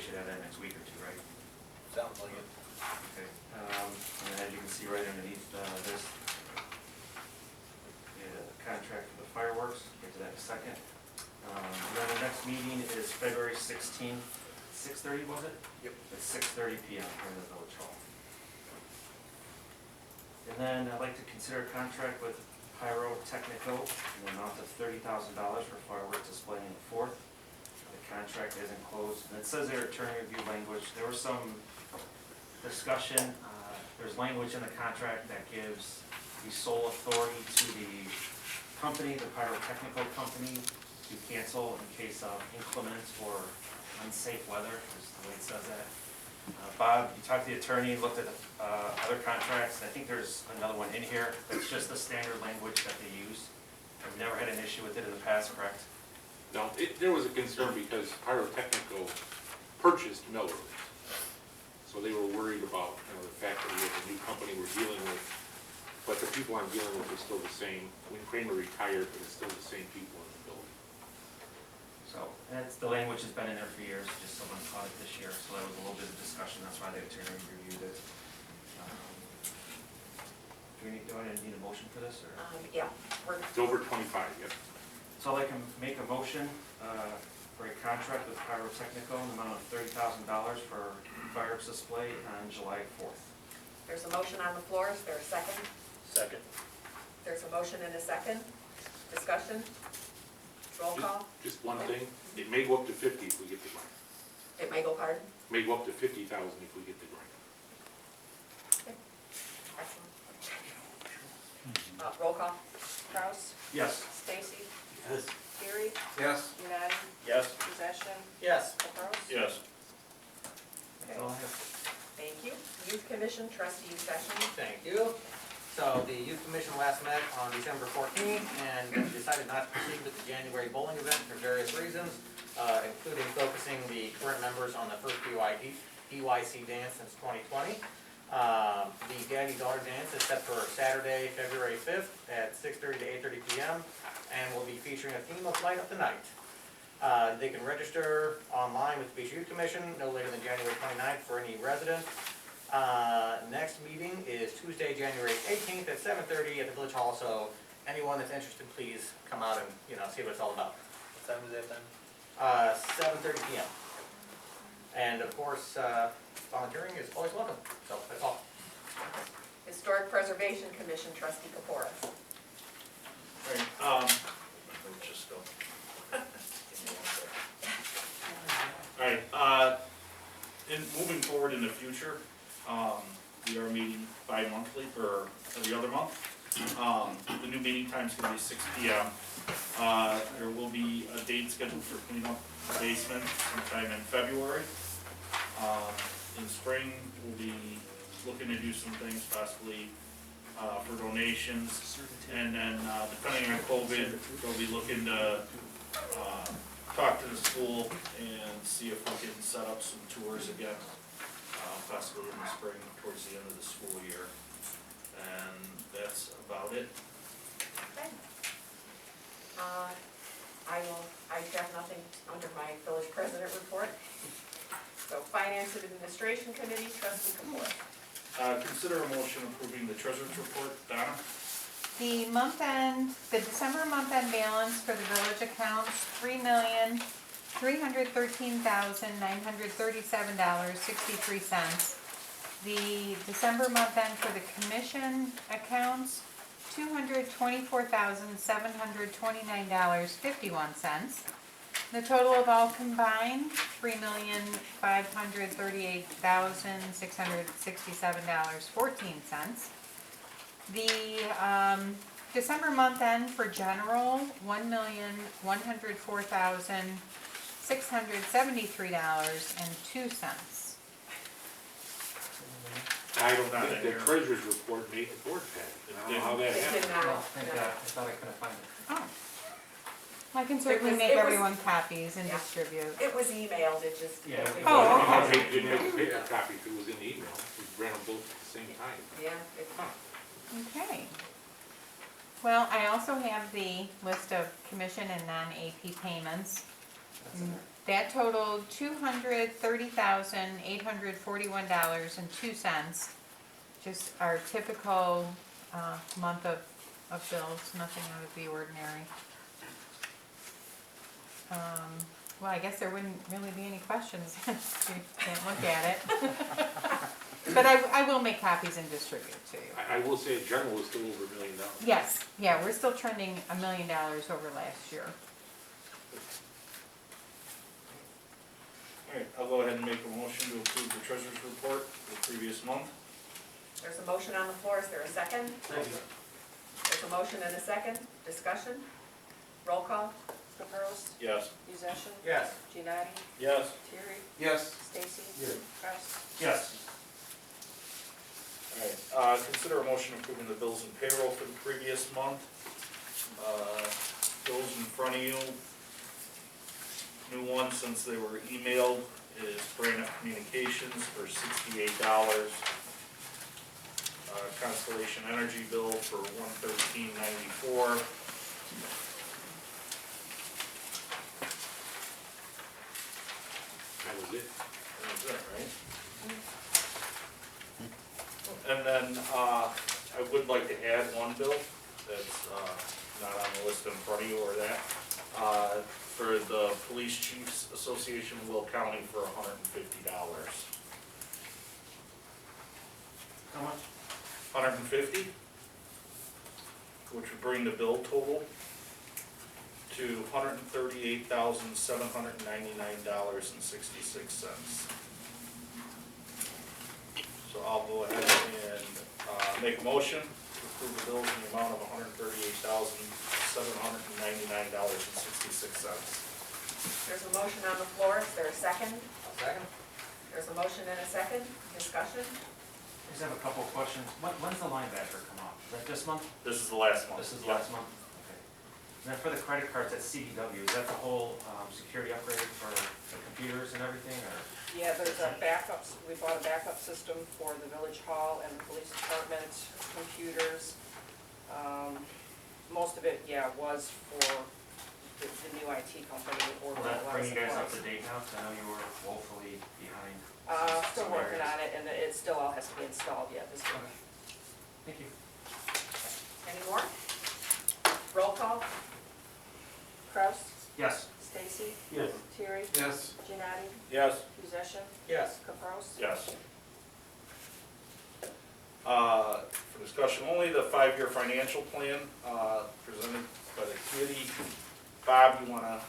should have that next week or two, right? Sounds like it. Okay. And as you can see right underneath this, the contract for the fireworks, get to that in a second. Then the next meeting is February 16th, 6:30 was it? Yep. At 6:30 p.m. here in the Village Hall. And then I'd like to consider a contract with Pyrotechnico in the amount of $30,000 for fireworks display in the 4th. The contract isn't closed, and it says there attorney review language. There was some discussion. There's language in the contract that gives the sole authority to the company, the Pyrotechnico company, to cancel in case of inclement or unsafe weather, is the way it says that. Bob, you talked to the attorney, looked at the other contracts, and I think there's another one in here that's just the standard language that they use. I've never had an issue with it in the past, correct? No, there was a concern because Pyrotechnico purchased Miller's. So they were worried about, the fact that we have a new company we're dealing with, but the people I'm dealing with are still the same. I mean, Kramer retired, but it's still the same people in the building. So, that's, the language has been in there for years, just someone caught it this year, so that was a little bit of discussion, that's why the attorney reviewed it. Do I need a motion for this, or? Yeah, It's over 25, yep. So I'd like to make a motion for a contract with Pyrotechnico in the amount of $30,000 for fireworks display on July 4th. there's a motion on the floor, is there a second? Second. There's a motion and a second, discussion, roll call, Just one thing, it may go up to 50 if we get the grant. it may go hard. May go up to 50,000 if we get the grant. Excellent. Roll call, Kraus, Yes. Stacy, Yes. Gary, Yes. United, Yes. Possession, Yes. Kraus. Yes. That's all I have. Thank you. Youth Commission trustee session. Thank you. So the Youth Commission last met on December 14th and decided not to proceed with the January bowling event for various reasons, including focusing the current members on the first PYC dance since 2020. The Daddy-Daughter Dance is set for Saturday, February 5th at 6:30 to 8:30 p.m. and will be featuring a theme of Light Up the Night. They can register online with the Beecher Youth Commission no later than January 29th for any resident. Next meeting is Tuesday, January 18th at 7:30 at the Village Hall, so anyone that's interested, please come out and, see what it's all about. What time is that then? 7:30 p.m. And of course, volunteering is always welcome, so that's all. Historic Preservation Commission trustee Kapoor. Just go. All right, in moving forward in the future, we are meeting bi-monthly for every other month. The new meeting time's gonna be 6 p.m. There will be a date scheduled for cleaning up the basement sometime in February. In spring, we'll be looking to do some things possibly for donations. And then depending on COVID, we'll be looking to talk to the school and see if we can set up some tours again, possibly in the spring towards the end of the school year. And that's about it. Okay. I have nothing under my village president report. So Finance and Administration Committee, trustee Kapoor. Consider a motion approving the treasurer's report. Donna? The December month-end balance for the village accounts, $3,313,937.63. The December month-end for the commission accounts, $224,729.51. The total of all combined, $3,538,667.14. The December month end for general, $1,104,673.02. I don't think the treasurer's report made the board packet. I don't know how that It did happened. not. Oh, thank God, I thought I couldn't find it. Oh. I can certainly make everyone copies and distribute. It was emailed, it just. Yeah. Oh, okay. They didn't make a paper copy if it was in the email. We ran them both at the same time. Yeah, it, Okay. Well, I also have the list of commission and non-AP payments. That's in there. That totaled $230,841.02. Just our typical month of bills, nothing out of the ordinary. Well, I guess there wouldn't really be any questions if you can't look at it. But I will make copies and distribute to you. I will say, in general, it's still over $1 million. Yes, yeah, we're still trending $1 million over last year. Alright, I'll go ahead and make a motion to approve the treasurer's report for the previous month. There's a motion on the floor, is there a second? Second. There's a motion and a second, discussion, roll call, Caprows, Yes. Musician, Yes. Giannotti, Yes. Terry, Yes. Stacy, Yes. Kraus. Yes. Alright, consider a motion approving the bills and payroll for the previous month. Bills in front of you. New one, since they were emailed, is Brandon Communications for $68. Constellation Energy bill for $113.94. That was it. That's it, right? And then, I would like to add one bill that's, not on the list in front of you or that, for the Police Chiefs Association of Will County for $150. How much? 150, which would bring the bill total to $138,799.66. So I'll go ahead and make a motion to approve the bills in the amount of $138,799.66. There's a motion on the floor, is there a second? Second? There's a motion and a second, discussion? I just have a couple of questions. When's the linebacker come out? Is that this month? This is the last month. This is the last month? Okay. And then for the credit cards at CDW, is that the whole security upgrade for the computers and everything, or? Yeah, there's a backup, we bought a backup system for the village hall and the police department computers. Most of it, yeah, was for the new IT company that Will ordered a that lot of bring you guys up to supplies. date now? 'Cause I know you were woefully behind. Still some working areas. on it, and it still all has to be installed yet this week. Okay. Thank you. Any more? Roll call? Kraus, Yes. Stacy, Yes. Terry, Yes. Giannotti, Yes. Musician, Yes. Caprows. Yes. For discussion only, the 5-year financial plan, presented by the committee. Bob, you wanna?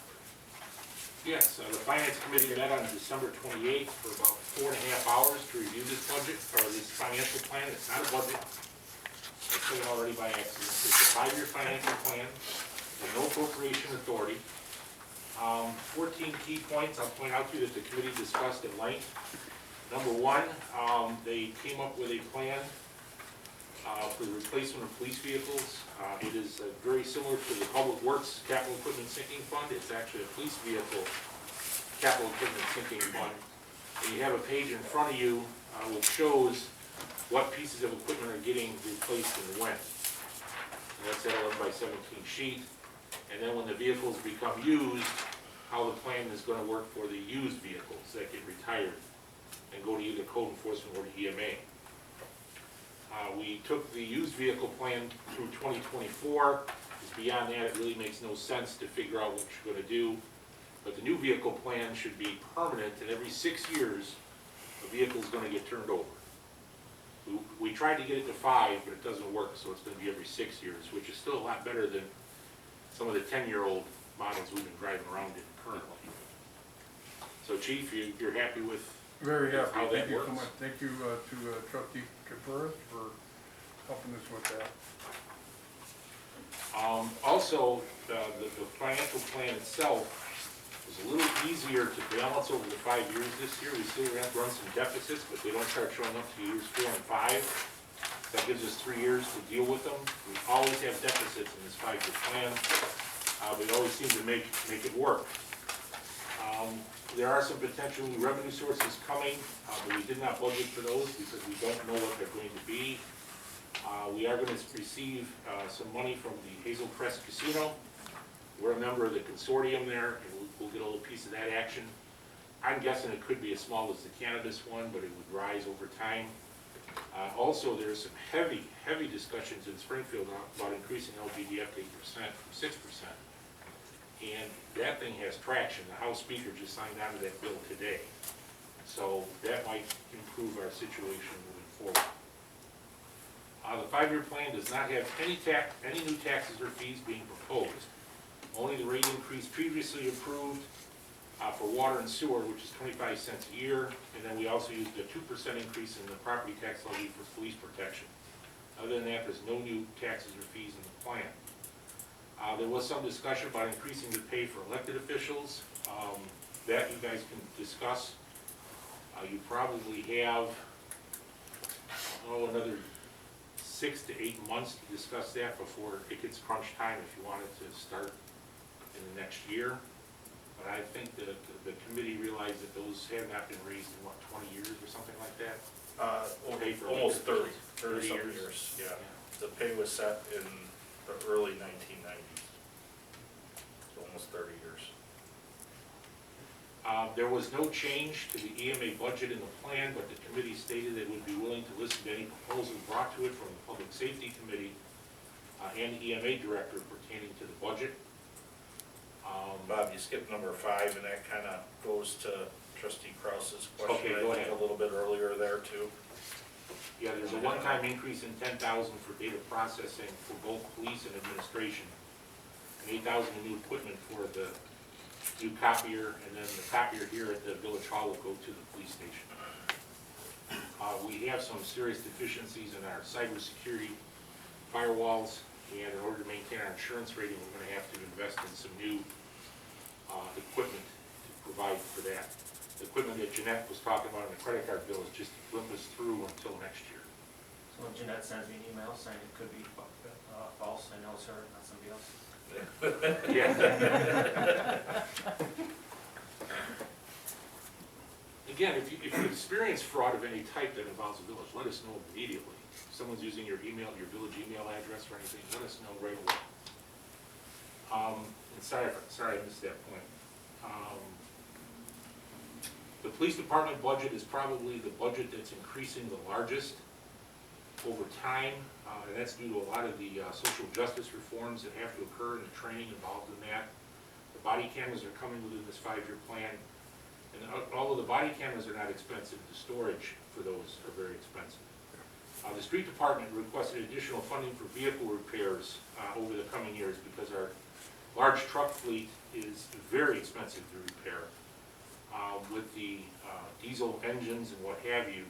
Yes, the Finance Committee met on December 28th for about 4.5 hours to review this budget, or this financial plan. It's not a budget. I said it already by accident. It's a 5-year financial plan with no appropriation authority. 14 key points I'll point out to you that the committee discussed at length. Number one, they came up with a plan for the replacement of police vehicles. It is very similar to the Public Works Capital Equipment Sinking Fund. It's actually a police vehicle capital equipment sinking fund. And you have a page in front of you which shows what pieces of equipment are getting replaced and when. And that's that 11 by 17 sheet. And then when the vehicles become used, how the plan is going to work for the used vehicles that get retired and go to either code enforcement or to EMA. We took the used vehicle plan through 2024. Beyond that, it really makes no sense to figure out what you're going to do. But the new vehicle plan should be permanent, and every 6 years, a vehicle is going to get turned over. We tried to get it to 5, but it doesn't work, so it's going to be every 6 years, which is still a lot better than some of the 10-year-old models we've been driving around in currently. So Chief, you're happy with Very happy. how that Thank you so works? much. Thank you to Trustee Caperas for helping us with that. Also, the financial plan itself is a little easier to balance over the 5 years this year. We still have to run some deficits, but they don't start showing up to years 4 and 5. That gives us 3 years to deal with them. We always have deficits in this 5-year plan. We always seem to make it work. There are some potential new revenue sources coming, but we did not budget for those because we don't know what they're going to be. We are going to receive some money from the Hazel Crest Casino. We're a member of the consortium there, and we'll get a little piece of that action. I'm guessing it could be as small as the cannabis one, but it would rise over time. Also, there's some heavy discussions in Springfield about increasing LGDF to 8% from 6%. And that thing has traction. The House Speaker just signed onto that bill today. So that might improve our situation moving forward. The 5-year plan does not have any new taxes or fees being proposed. Only the rate increase previously approved for water and sewer, which is 25 cents a year, and then we also used a 2% increase in the property tax levy for police protection. Other than that, there's no new taxes or fees in the plan. There was some discussion about increasing the pay for elected officials. That you guys can discuss. You probably have, another 6 to 8 months to discuss that before it gets crunch time if you wanted to start in the next year. But I think the committee realized that those have not been raised in, 20 years or something like that? Pay for Almost elected 30 officials. some years, yeah. The pay was set in the early 1990s. So almost 30 years. There was no change to the EMA budget in the plan, but the committee stated it would be willing to listen to any proposal brought to it from the Public Safety Committee and the EMA director pertaining to the budget. Bob, you skipped number 5, and that kind of goes to Trustee Krause's question, Okay, go I think, ahead. a little bit earlier there, too. Yeah, there's a one-time increase in $10,000 for data processing for both police and administration, and $8,000 in new equipment for the new copier, and then the copier here at the Village Hall will go to the police station. We have some serious deficiencies in our cybersecurity firewalls, and in order to maintain our insurance rating, we're going to have to invest in some new equipment to provide for that. The equipment that Jeanette was talking about in the credit card bill is just to limp us through until next year. So when Jeanette sends me an email saying it could be false, I know it's her, not somebody else. Yeah. Again, if you experience fraud of any type that involves a village, let us know immediately. If someone's using your email, your village email address or anything, let us know right away. And sorry I missed that point. The police department budget is probably the budget that's increasing the largest over time, and that's due to a lot of the social justice reforms that have to occur and the training involved in that. The body cameras are coming within this 5-year plan, and although the body cameras are not expensive, the storage for those are very expensive. The street department requested additional funding for vehicle repairs over the coming years because our large truck fleet is very expensive to repair. With the diesel engines and what have you,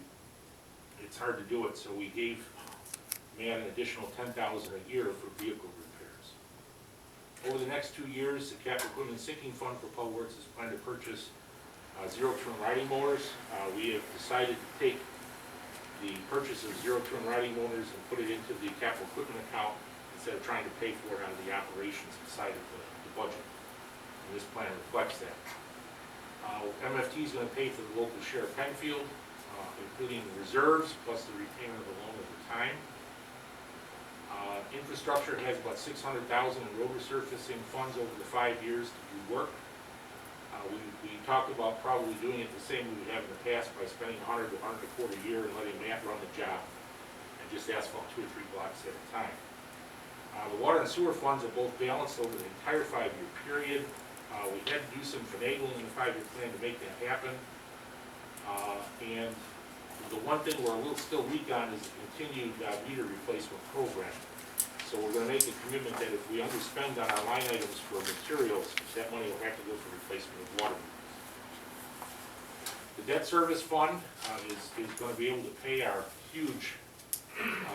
it's hard to do it, so we gave Matt an additional $10,000 a year for vehicle repairs. Over the next 2 years, the capital equipment sinking fund for Public Works is planned to purchase zero-turn riding mowers. We have decided to take the purchase of zero-turn riding mowers and put it into the capital equipment account instead of trying to pay for it out of the operations side of the budget. And this plan reflects that. MFT is going to pay for the local share of Penfield, including the reserves plus the repayment of the loan over time. Infrastructure has about $600,000 in road resurfacing funds over the 5 years to do work. We talked about probably doing it the same way we have in the past by spending $100 to $125 a year and letting Matt run the job and just asphalt 2 or 3 blocks at a time. The water and sewer funds are both balanced over the entire 5-year period. We had to do some finagling in the 5-year plan to make that happen. And the one thing we're a little still weak on is the continued meter replacement program. So we're going to make a commitment that if we underspend on our line items for materials, that money will have to go for replacement of water meters. The debt service fund is going to be able to pay our huge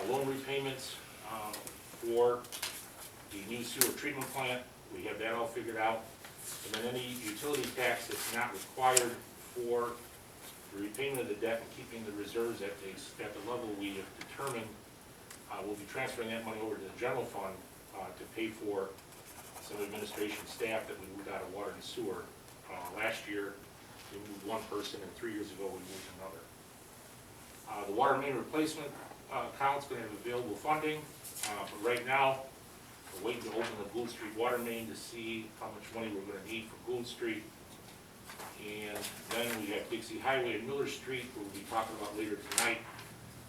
loan repayments for the new sewer treatment plant. We have that all figured out. And then any utility tax that's not required for the repayment of the debt and keeping the reserves at the level we have determined, we'll be transferring that money over to the general fund to pay for some administration staff that we moved out of water and sewer. Last year, we moved one person, and 3 years ago, we moved another. The water main replacement account's going to have available funding, but right now, We're waiting to open the Gould Street water main to see how much money we're gonna need for Gould Street. And then we have Dixie Highway and Miller Street, we'll be talking about later tonight.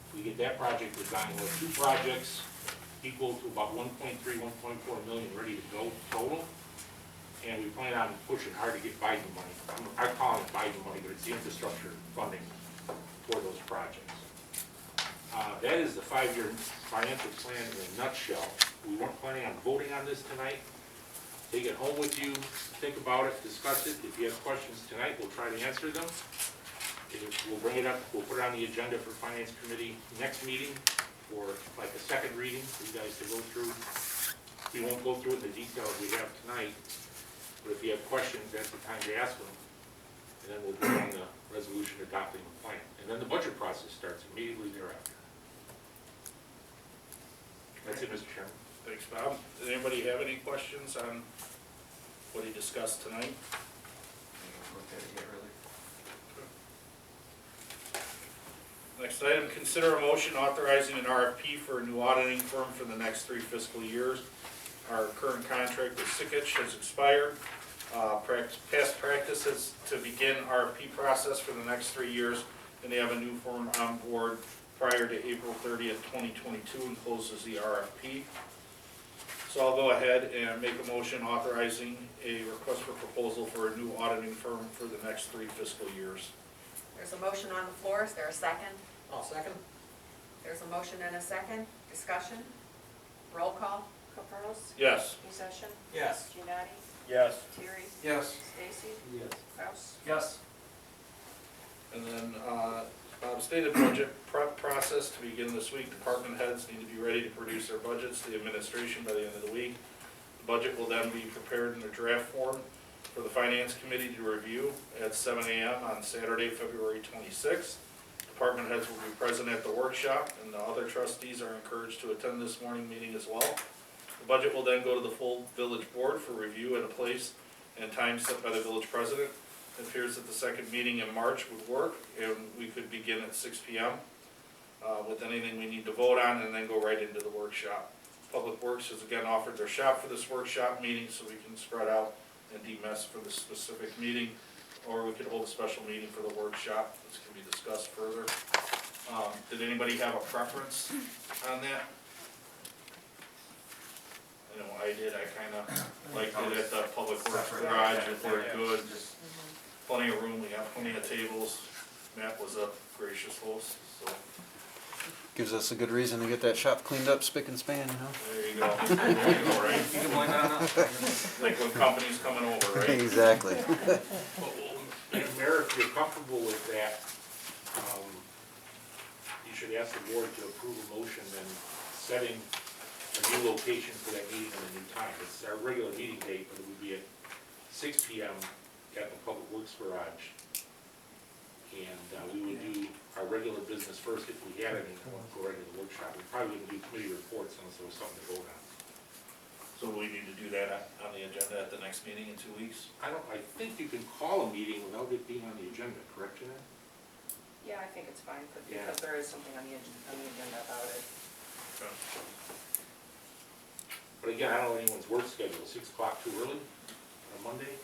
If we get that project designed, we'll have 2 projects equal to about 1.3, 1.4 million ready to go total. And we plan on pushing hard to get Biden money. I'm calling it Biden money, but it's the infrastructure funding for those projects. That is the 5-year financial plan in a nutshell. We weren't planning on voting on this tonight. Take it home with you, think about it, discuss it. If you have questions tonight, we'll try to answer them. We'll bring it up, we'll put it on the agenda for Finance Committee next meeting for like a second reading for you guys to go through. We won't go through it in the details we have tonight, but if you have questions, that's the time to ask them. And then we'll vote on the resolution adopting the plan. And then the budget process starts immediately thereafter. That's it, Mr. Chairman. Thanks, Bob. Does anybody have any questions on what he discussed tonight? Looked at it yet, really. Next item, consider a motion authorizing an RFP for a new auditing firm for the next 3 fiscal years. Our current contract with Sikich has expired. Past practice is to begin RFP process for the next 3 years, and they have a new firm on board prior to April 30th, 2022, and closes the RFP. So I'll go ahead and make a motion authorizing a request for proposal for a new auditing firm for the next 3 fiscal years. There's a motion on the floor, is there a second? I'll second. There's a motion and a second, discussion, roll call? Caprows? Yes. Musician? Yes. Giannotti? Yes. Terry? Yes. Stacy? Yes. Kraus? Yes. And then, stated budget prep process to begin this week. Department heads need to be ready to produce their budgets to the administration by the end of the week. The budget will then be prepared in a draft form for the Finance Committee to review at 7 a.m. on Saturday, February 26th. Department heads will be present at the workshop, and the other trustees are encouraged to attend this morning meeting as well. The budget will then go to the full village board for review at a place and time set by the village president. It appears that the second meeting in March would work, and we could begin at 6 p.m. With anything we need to vote on, and then go right into the workshop. Public Works has again offered their shop for this workshop meeting, so we can spread out and demess for the specific meeting, or we could hold a special meeting for the workshop. This can be discussed further. Did anybody have a preference on that? I know I did. I kind of liked it at the Public Works garage. It worked good. Just Plenty of room. We got plenty of tables. Matt was a gracious host, so Gives us a good reason to get that shop cleaned up spick and span, you know? there you go. There you go, right? you can blame that on us. Like when company's coming over, right? Exactly. Mayor, if you're comfortable with that, you should ask the board to approve a motion then setting a new location for that meeting and a new time. It's our regular meeting date, but it would be at 6 p.m. at the Public Works Garage. And we would do our regular business first if we had any, and we'll go right into the workshop. We probably wouldn't do committee reports unless there was something to vote on. So we need to do that on the agenda at the next meeting in 2 weeks? I think you can call a meeting without it being on the agenda, correct, Jeanette? Yeah, I think it's fine, Yeah. because there is something on the agenda about it. Okay. But again, I don't know anyone's work schedule. 6 o'clock too early on a Monday?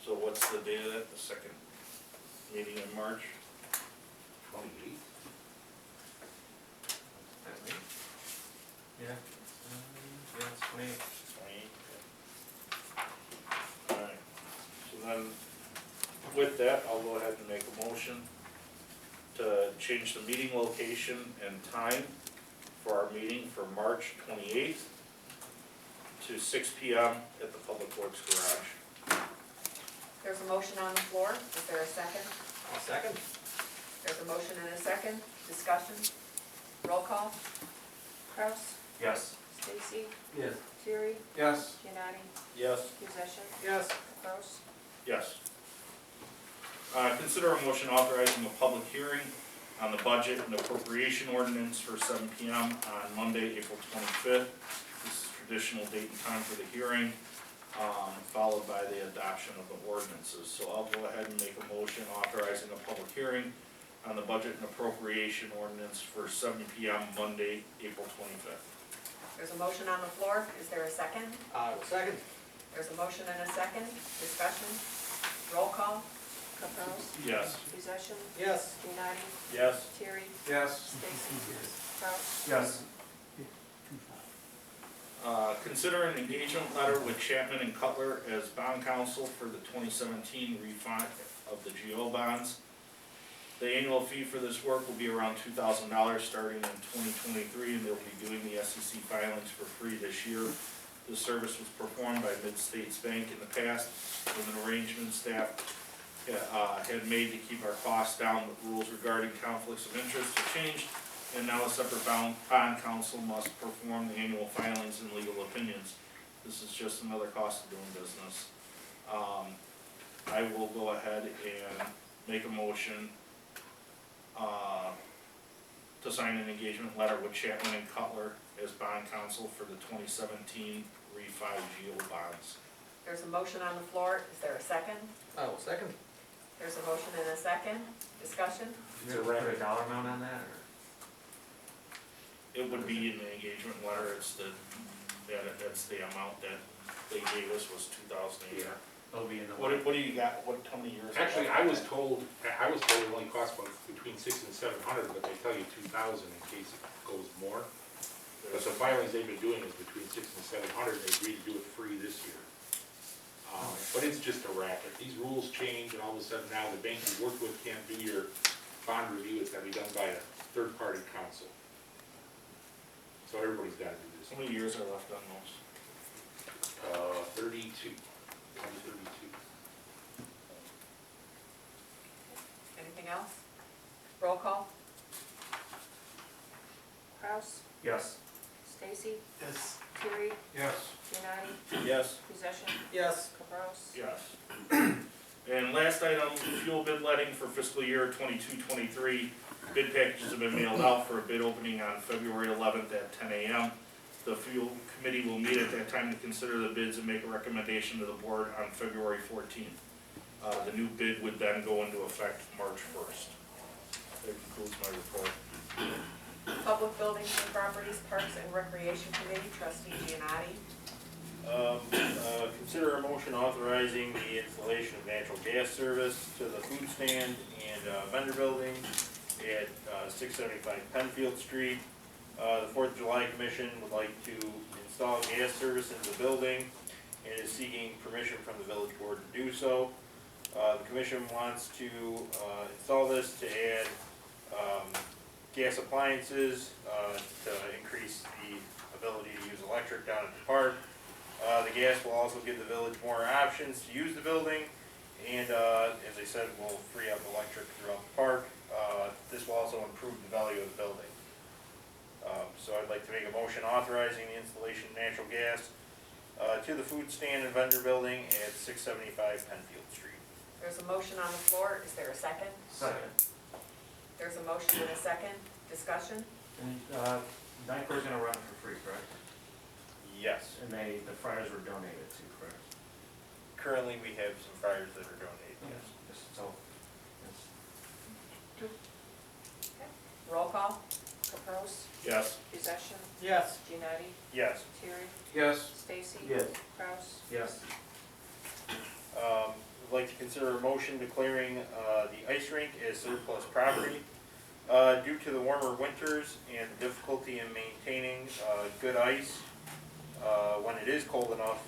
So what's the date of that, the second meeting in March? 28th? Yeah. Yeah, it's 28. 28. Alright, so then, with that, I'll go ahead and make a motion to change the meeting location and time for our meeting for March 28th to 6 p.m. at the Public Works Garage. There's a motion on the floor, is there a second? I'll second. There's a motion and a second, discussion, roll call? Kraus? Yes. Stacy? Yes. Terry? Yes. Giannotti? Yes. Musician? Yes. Kraus? Yes. Consider a motion authorizing a public hearing on the budget and appropriation ordinance for 7 p.m. on Monday, April 25th. This is traditional date and time for the hearing, followed by the adoption of the ordinances. So I'll go ahead and make a motion authorizing a public hearing on the budget and appropriation ordinance for 7 PM Monday, April 25th. There's a motion on the floor, is there a second? I will second. There's a motion and a second, discussion, roll call. Caprows, Yes. Possession, Yes. United, Yes. Terry, Yes. Stacy, Kraus, Yes. Consider an engagement letter with Chapman and Cutler as bond counsel for the 2017 refi of the GO bonds. The annual fee for this work will be around $2,000 starting in 2023, and they'll be doing the SEC filings for free this year. The service was performed by Mid-States Bank in the past with an arrangement staff had made to keep our costs down, but rules regarding conflicts of interest have changed, and now a separate bond counsel must perform the annual filings and legal opinions. This is just another cost of doing business. I will go ahead and make a motion to sign an engagement letter with Chapman and Cutler as bond counsel for the 2017 refi GO bonds. There's a motion on the floor, is there a second? I will second. There's a motion and a second, discussion, Is there a dollar amount on that, or? It would be in the engagement letter, it's that's the amount that they gave us was 2,000 a year. It'll be in the. What do you got, how many years? Actually, I was told it only costs about between 600 and 700, but they tell you 2,000 in case it goes more. But the filings they've been doing is between 600 and 700, and they agreed to do it free this year. But it's just a racket. These rules change, and all of a sudden now the bank you work with can't do your bond review. It's gotta be done by a third-party counsel. So everybody's gotta do this. How many years are left on those? 32. 32. anything else? Roll call, Kraus, Yes. Stacy, Yes. Terry, Yes. United, Yes. Possession, Yes. Caprows, Yes. And last item, fuel bid letting for fiscal year 22-23. Bid packages have been mailed out for a bid opening on February 11th at 10 a.m. The fuel committee will meet at that time to consider the bids and make a recommendation to the board on February 14th. The new bid would then go into effect March 1st. That concludes my report. Public Buildings and Properties, Parks and Recreation Committee, trustee Giannotti. Consider a motion authorizing the installation of natural gas service to the food stand and vendor building at 675 Penfield Street. The 4th of July Commission would like to install gas service into the building and is seeking permission from the village board to do so. The commission wants to install this to add gas appliances to increase the ability to use electric down at the park. The gas will also give the village more options to use the building, and as I said, will free up electric throughout the park. This will also improve the value of the building. So I'd like to make a motion authorizing the installation of natural gas to the food stand and vendor building at 675 Penfield Street. There's a motion on the floor, is there a second? Second. There's a motion and a second, discussion, And, Nycor's gonna run it for free, correct? Yes. And the fryers were donated to, correct? Currently, we have some fryers that are donated, yes. Just so, yes. roll call, Caprows, Yes. Possession, Yes. United, Yes. Terry, Yes. Stacy, Yes. Kraus, Yes. I'd like to consider a motion declaring the ice rink as surplus property. Due to the warmer winters and difficulty in maintaining good ice when it is cold enough,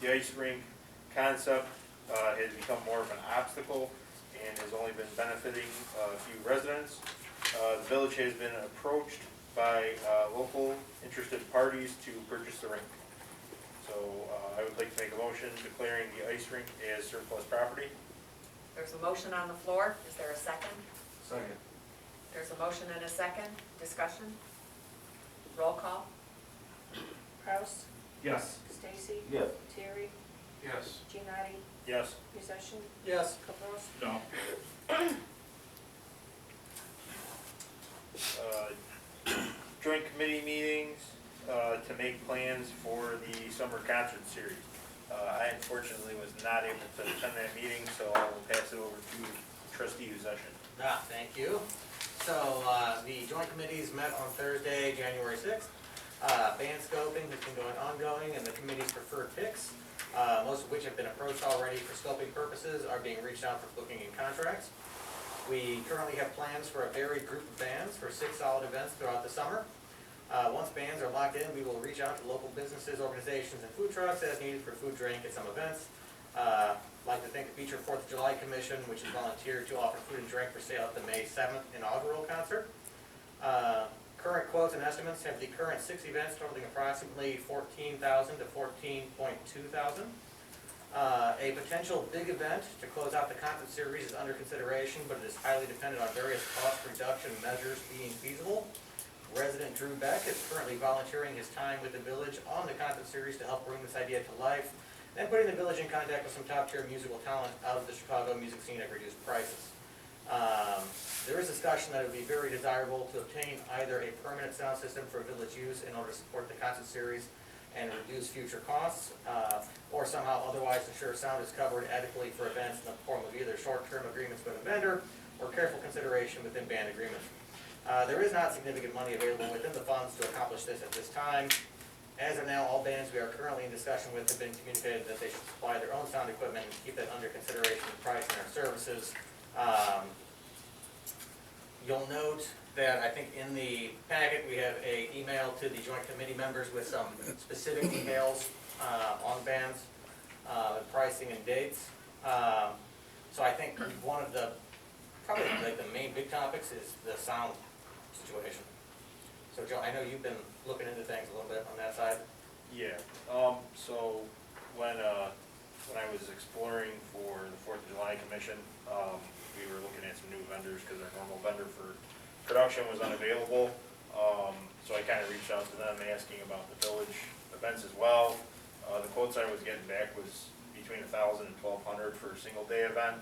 the ice rink concept has become more of an obstacle and has only been benefiting a few residents. The village has been approached by local interested parties to purchase the rink. So I would like to make a motion declaring the ice rink as surplus property. there's a motion on the floor, is there a second? Second. There's a motion and a second, discussion, roll call, Kraus, Yes. Stacy, Yes. Terry, Yes. United, Yes. Possession, Yes. Caprows, No. Joint committee meetings to make plans for the summer concert series. I unfortunately was not able to attend that meeting, so I will pass it over to trustee Possession. Thank you. So, the joint committees met on Thursday, January 6th. Band scoping has been ongoing, and the committee's preferred picks, most of which have been approached already for scoping purposes, are being reached out for booking and contracts. We currently have plans for a varied group of bands for 6 solid events throughout the summer. Once bands are locked in, we will reach out to local businesses, organizations, and food trucks as needed for food, drink, at some events. I'd like to thank the Beecher 4th of July Commission, which has volunteered to offer food and drink for sale at the May 7th inaugural concert. Current quotes and estimates have the current 6 events totaling approximately $14,000 to $14.2 thousand. A potential big event to close out the concert series is under consideration, but it is highly dependent on various cost reduction measures being feasible. Resident Drew Beck is currently volunteering his time with the village on the concert series to help bring this idea to life, and putting the village in contact with some top-tier musical talent out of the Chicago music scene at reduced prices. There is discussion that it would be very desirable to obtain either a permanent sound system for village use in order to support the concert series and reduce future costs, or somehow otherwise ensure sound is covered adequately for events in the form of either short-term agreements with a vendor or careful consideration within band agreements. There is not significant money available within the funds to accomplish this at this time. As of now, all bands we are currently in discussion with have been communicated that they should supply their own sound equipment and keep that under consideration in pricing our services. You'll note that I think in the packet, we have an email to the joint committee members with some specific details on bands, pricing and dates. So I think one of the, probably like the main big topics is the sound situation. So Joe, I know you've been looking into things a little bit on that side. Yeah, so when I was exploring for the 4th of July Commission, we were looking at some new vendors because our normal vendor for production was unavailable. So I kind of reached out to them asking about the village events as well. The quotes I was getting back was between $1,000 and $1,200 for a single day event.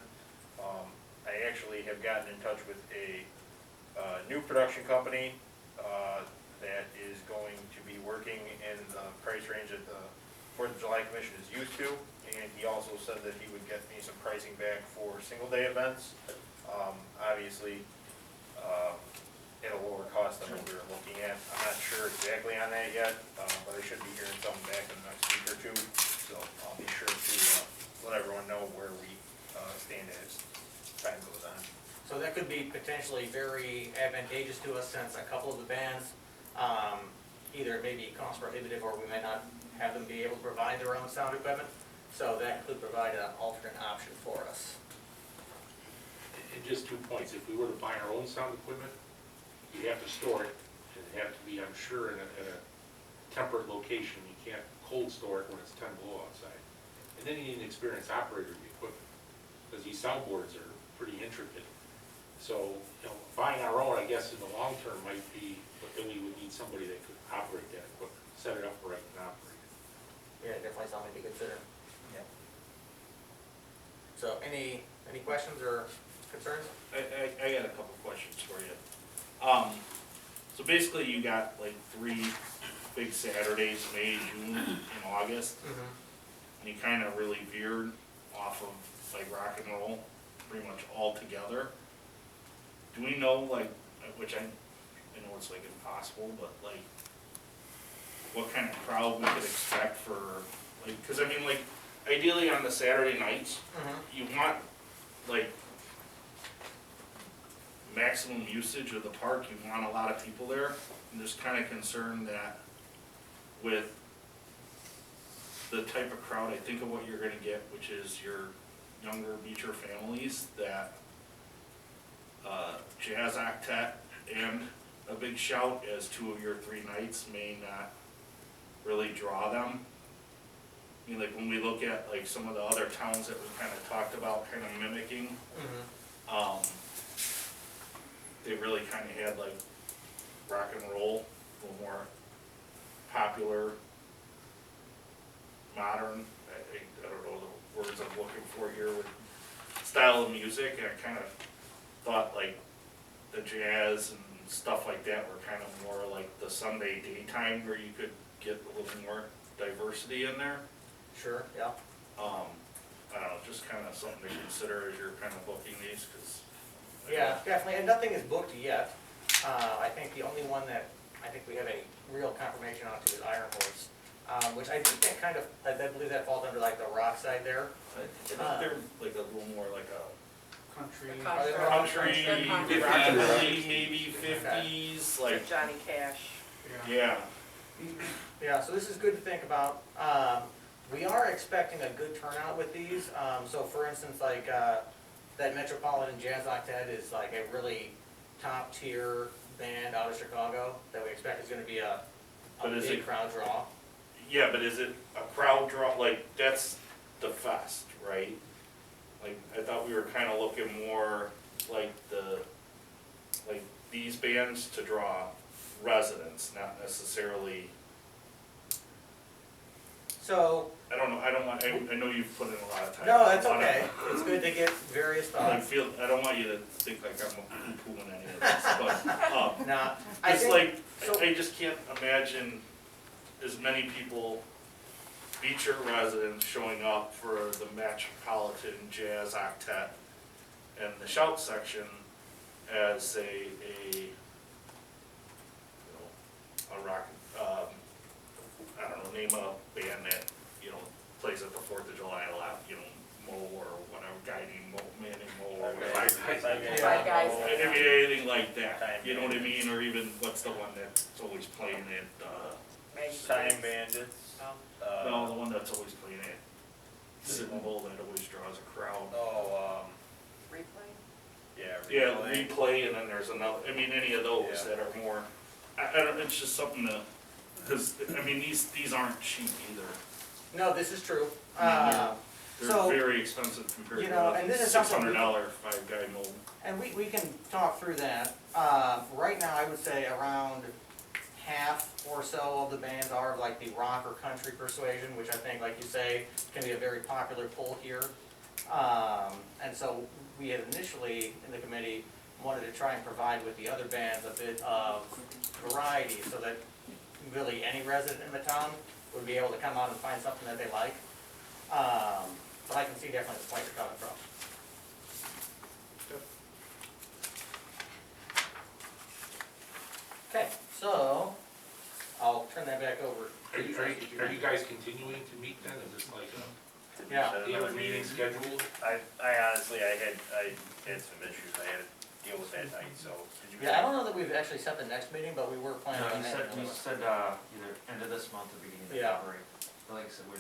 I actually have gotten in touch with a new production company that is going to be working in the price range that the 4th of July Commission is used to, and he also said that he would get me some pricing back for single day events, obviously at a lower cost than what we were looking at. I'm not sure exactly on that yet, but I should be hearing something back in the next week or two, so I'll be sure to let everyone know where we stand as time goes on. So that could be potentially very advantageous to us, since a couple of the bands, either may be cost prohibitive or we may not have them be able to provide their own sound equipment. So that could provide an alternate option for us. And just 2 points, if we were to buy our own sound equipment, you have to store it, and it have to be, I'm sure, in a temperate location. You can't cold store it when it's 10 below outside. And then you need an experienced operator of the equipment, because these soundboards are pretty intricate. So, buying our own, I guess, in the long term might be, but then we would need somebody that could operate that equipment, set it up right and operate it. Yeah, definitely something to consider. Yeah. So any questions or concerns? I got a couple questions for you. So basically you got like 3 big Saturdays, May, June, and August. And you kind of really veered off of like rock and roll pretty much all together. Do we know, like, which I know it's like impossible, but like what kind of crowd we could expect for, like, cause I mean, like, ideally on the Saturday nights, you want like maximum usage of the park, you want a lot of people there. I'm just kind of concerned that with the type of crowd, I think of what you're gonna get, which is your younger Beecher families, that jazz octet and a big shout as 2 of your 3 nights may not really draw them. I mean, like when we look at like some of the other towns that we kind of talked about kind of mimicking, they really kind of had like rock and roll, a little more popular, modern, I don't know the words I'm looking for here, with style of music, and I kind of thought like the jazz and stuff like that were kind of more like the Sunday daytime, where you could get a little more diversity in there. Sure, yeah. I don't know, just kind of something to consider as you're kind of booking these, because Yeah, definitely, and nothing is booked yet. I think the only one that I think we have a real confirmation on to is Iron Horse, which I think that kind of, I believe that falls under like the rock side there. I think they're like a little more like a country, The country. country, Country. rockabilly, maybe fifties, like, Johnny Cash. yeah. Yeah, so this is good to think about. We are expecting a good turnout with these. So for instance, like, that Metropolitan Jazz Octet is like a really top tier band out of Chicago that we expect is gonna be a But is big it- crowd draw. Yeah, but is it a crowd draw, like, that's the fest, right? Like, I thought we were kinda looking more like these bands to draw residents, not necessarily, So, I don't know, I know you've put in a lot of time. no, that's I wanna- okay. It's good to get various I thoughts. I don't want you to think like I'm poo-pooing any of this, but, Nah, I it's think, like, so- I just can't imagine as many people, Beecher residents, showing up for the Metropolitan Jazz Octet and the shout section as you know, a rock, I don't know, name a band that, you know, plays at the 4th of July a lot, you know, Mo or whatever, guiding Mo, Manning Mo or whatever. Five Guys. I mean, anything like that, you know what I mean, or even, what's the one that's always playing at, Time Bandits. no, the one that's always playing at Sitting Bull that always draws a crowd. Oh, Replay? yeah. Yeah, replay, and then there's another, I mean, any of those Yeah. that are more, I don't, it's just something to, cause, I mean, these aren't cheap either. no, this is true. They're So, very expensive compared you to know, and this a is something we- $600 5-guy mold. And we can talk through that. Right now, I would say around half or so of the bands are like the rock or country persuasion, which I think, like you say, can be a very popular pull here. And so we had initially, in the committee, wanted to try and provide with the other bands a bit of variety, so that really any resident in the town would be able to come out and find something that they like. But I can see definitely the point you're coming from. Okay, so I'll turn that back over. Are you guys continuing to meet then, is this like Yeah. do you have a meeting scheduled? I honestly, I had some issues I had to deal with that night, so. Did you? Yeah, I don't know that we've actually set the next meeting, but we were planning No, on you having said, another. either end of this month or beginning of Yeah. February. But like I said, we're,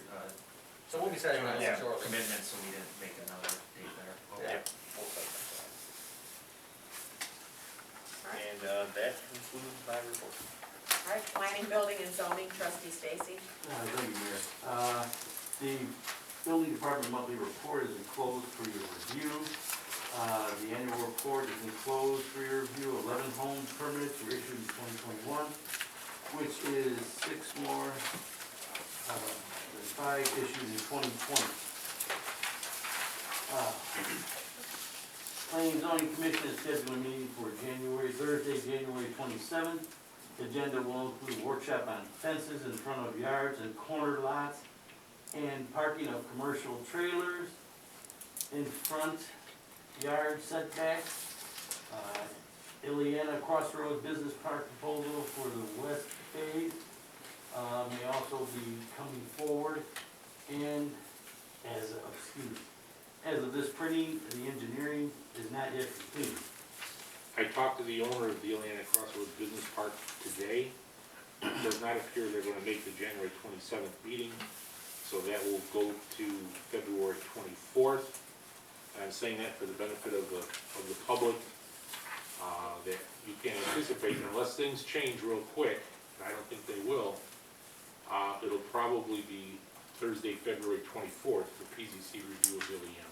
So we'll be setting that Yeah. one shortly. commitments, so we didn't make another date there. Yeah. We'll set that. And, that concludes my report. All right, planning, building, and zoning, trustee Stacy. Thank you, Mayor. The building department monthly report is enclosed for your review. The annual report is enclosed for your review. 11 home permits were issued in 2021, which is 6 more than 5 issued in 2020. Planning and Zoning Commission is scheduling a meeting for Thursday, January 27th. The agenda will include a workshop on fences in front of yards and corner lots, and parking of commercial trailers in front yard setbacks. Ileana Crossroads Business Park proposal for the west phase may also be coming forward. And as of this printing, the engineering is not yet completed. I talked to the owner of the Ileana Crossroads Business Park today. It does not appear they're gonna make the January 27th meeting, so that will go to February 24th. I'm saying that for the benefit of the public, that you can anticipate, unless things change real quick, and I don't think they will, it'll probably be Thursday, February 24th for PZC review of Ileana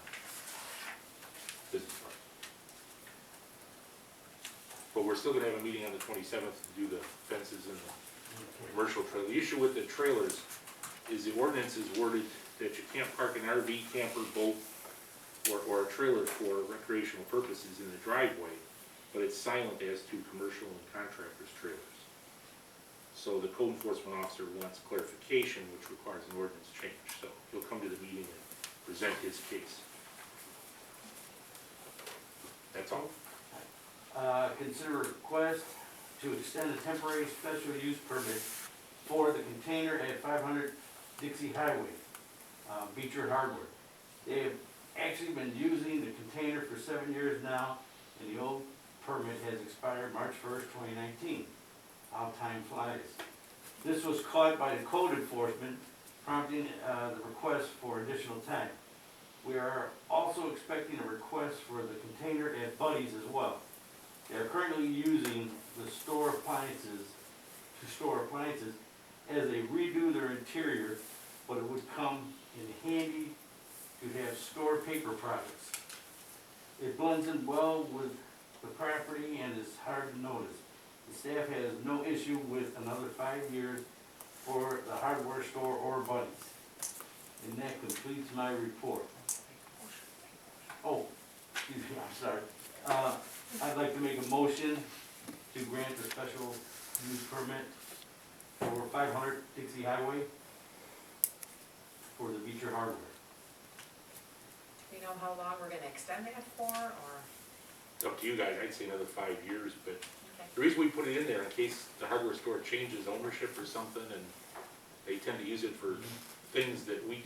Business Park. But we're still gonna have a meeting on the 27th to do the fences and the commercial trailer. The issue with the trailers is the ordinance is worded that you can't park an RV, camper, boat, or a trailer for recreational purposes in the driveway, but it's silent as to commercial and contractors' trailers. So the code enforcement officer wants clarification, which requires an ordinance change, so he'll come to the meeting and present his case. That's all. Consider request to extend a temporary special use permit for the container at 500 Dixie Highway, Beecher Hardware. They have actually been using the container for 7 years now, and the old permit has expired March 1st, 2019. How time flies. This was caught by the code enforcement, prompting the request for additional time. We are also expecting a request for the container at Buddy's as well. They are currently using the store appliances as they redo their interior, but it would come in handy to have store paper products. It blends in well with the property and is hard to notice. The staff has no issue with another 5 years for the hardware store or Buddy's. And that completes my report. Oh, excuse me, I'm sorry. I'd like to make a motion to grant the special use permit for 500 Dixie Highway for the Beecher Hardware. Do you know how long we're gonna extend that for, or? It's up to you guys, I'd say another 5 years, but Okay. the reason we put it in there in case the hardware store changes ownership or something, and they tend to use it for things that we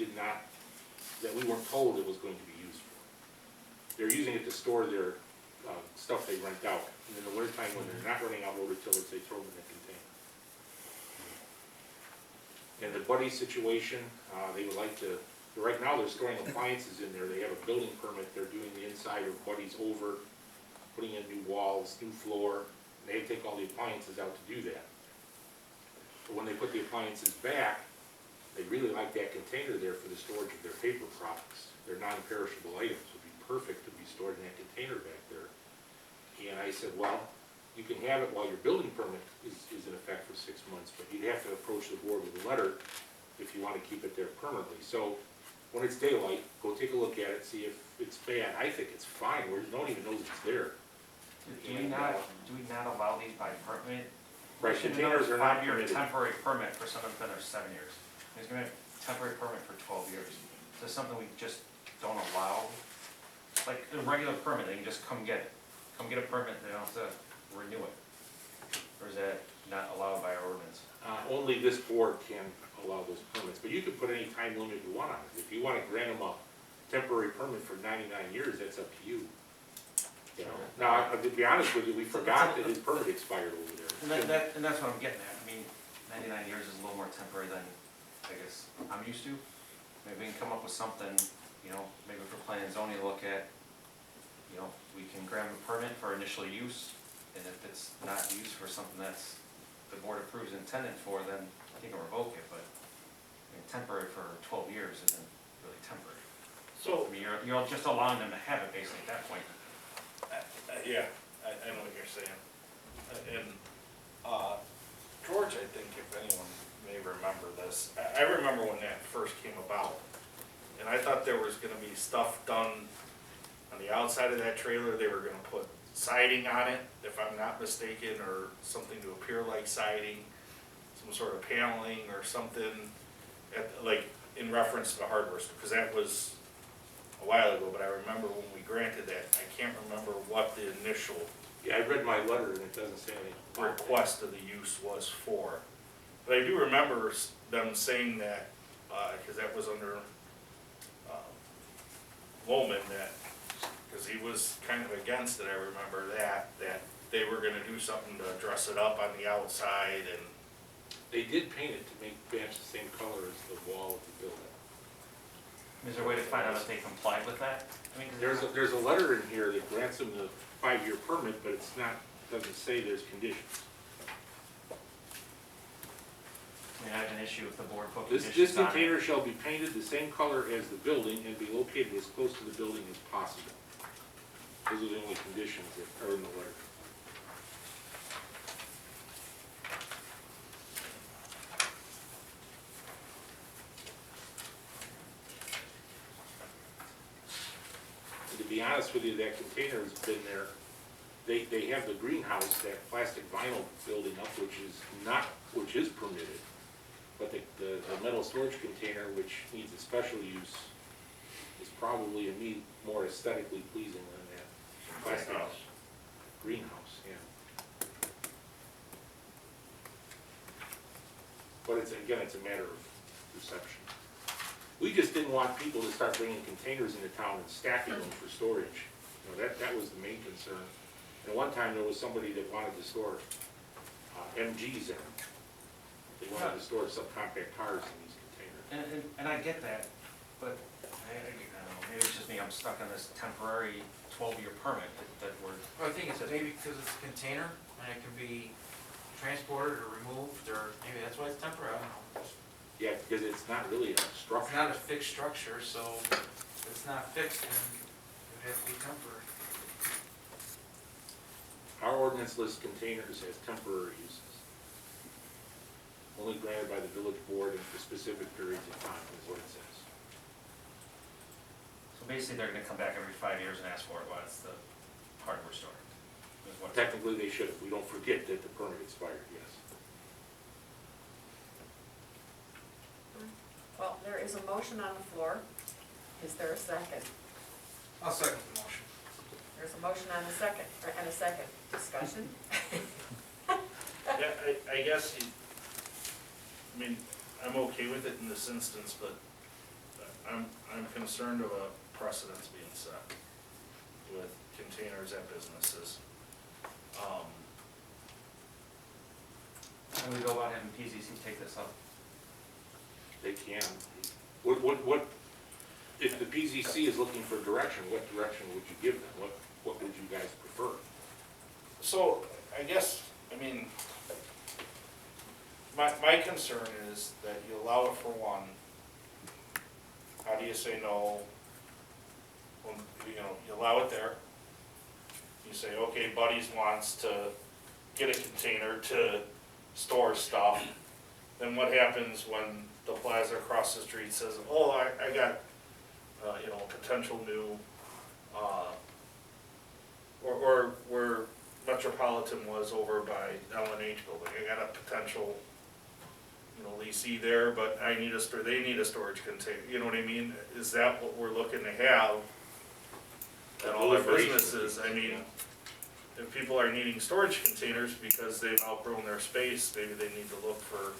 weren't told it was going to be used for. They're using it to store their stuff they rent out, and in the wintertime when they're not running out rototillers, they throw them in the container. In the Buddy situation, they would like to, right now they're storing appliances in there, they have a building permit, they're doing the inside of Buddy's over, putting in new walls, new floor, and they take all the appliances out to do that. But when they put the appliances back, they really like that container there for the storage of their paper products. Their non-perishable items would be perfect to be stored in that container back there. And I said, well, you can have it while your building permit is in effect for 6 months, but you'd have to approach the board with a letter if you want to keep it there permanently. So when it's daylight, go take a look at it, see if it's bad. I think it's fine, no one even knows it's there. Do we not allow these by permit? Right, Should containers are not 5-year permitted. temporary permit for something that's been there 7 years. There's gonna be a temporary permit for 12 years. Is this something we just don't allow? Like a regular permit, they can just come get it. Come get a permit, they don't have to renew it. Or is that not allowed by our ordinance? Only this board can allow those permits, but you can put any time limit you want on it. If you want to grant them a temporary permit for 99 years, that's up to you. You know, now, to be honest with you, we forgot that his permit expired over there. And that's what I'm getting at. I mean, 99 years is a little more temporary than, I guess, I'm used to. Maybe we can come up with something, you know, maybe for planning and zoning to look at, you know, we can grant a permit for initial use, and if it's not used for something that's, the board approves intended for, then I think I'll revoke it, but, I mean, temporary for 12 years isn't really temporary. So, I mean, you're just allowing them to have it basically at that point. yeah, I know what you're saying. And, George, I think if anyone may remember this, I remember when that first came about. And I thought there was gonna be stuff done on the outside of that trailer. They were gonna put siding on it, if I'm not mistaken, or something to appear like siding, some sort of paneling or something, like in reference to the hardware store, because that was a while ago, but I remember when we granted that, I can't remember what the initial Yeah, I read my letter and it doesn't say anything. request of the use was for. But I do remember them saying that, because that was under Woolman, that, because he was kind of against it, I remember that they were gonna do something to dress it up on the outside, and They did paint it to match the same color as the wall of the building. Is there a way to find out if they complied with that? I mean, 'cause There's a letter in here that grants them the 5-year permit, but it's not, doesn't say there's conditions. I mean, I have an issue if the board put This conditions on it. container shall be painted the same color as the building and be located as close to the building as possible. Those are the only conditions that are in the letter. And to be honest with you, that container's been there. They have the greenhouse, that plastic vinyl building up, which is permitted. But the metal storage container, which needs a special use, is probably more aesthetically pleasing than that plastic house. greenhouse, yeah. But it's, again, it's a matter of perception. We just didn't want people to start bringing containers into town and stacking them for storage. You know, that was the main concern. And one time, there was somebody that wanted to store MGs in them. They wanted to store subcompact cars in these containers. And I get that, but I don't know, maybe it's just me, I'm stuck on this temporary 12-year permit that we're, Well, I think it's maybe because it's a container and it can be transported or removed, or maybe that's why it's temporary, I don't know. Yeah, because it's not really a It's structure. not a fixed structure, so if it's not fixed, then it would have to be temporary. Our ordinance lists containers as temporary uses. Only granted by the village board and for specific periods of time, is what it says. so basically they're gonna come back every 5 years and ask for it while it's the hardware store. Is what- Technically, they should, if we don't forget that the permit expired, yes. Well, there is a motion on the floor. Is there a second? I'll second the motion. There's a motion on the second, and a second. Discussion? Yeah, I guess, I mean, I'm okay with it in this instance, but I'm concerned of a precedence being set with containers at businesses. And we go about having PZC take this up. They can. What, if the PZC is looking for direction, what direction would you give them? What would you guys prefer? So, I guess, I mean, my concern is that you allow it for one. How do you say no? When, you know, you allow it there. You say, okay, Buddy's wants to get a container to store stuff. Then what happens when the plaza across the street says, oh, I got, you know, potential new, or where Metropolitan was over by L&H building, I got a potential, you know, leasee there, but they need a storage container, you know what I mean? Is that what we're looking to have at all our businesses? I mean, if people are needing storage containers because they've outgrown their space, maybe they need to look for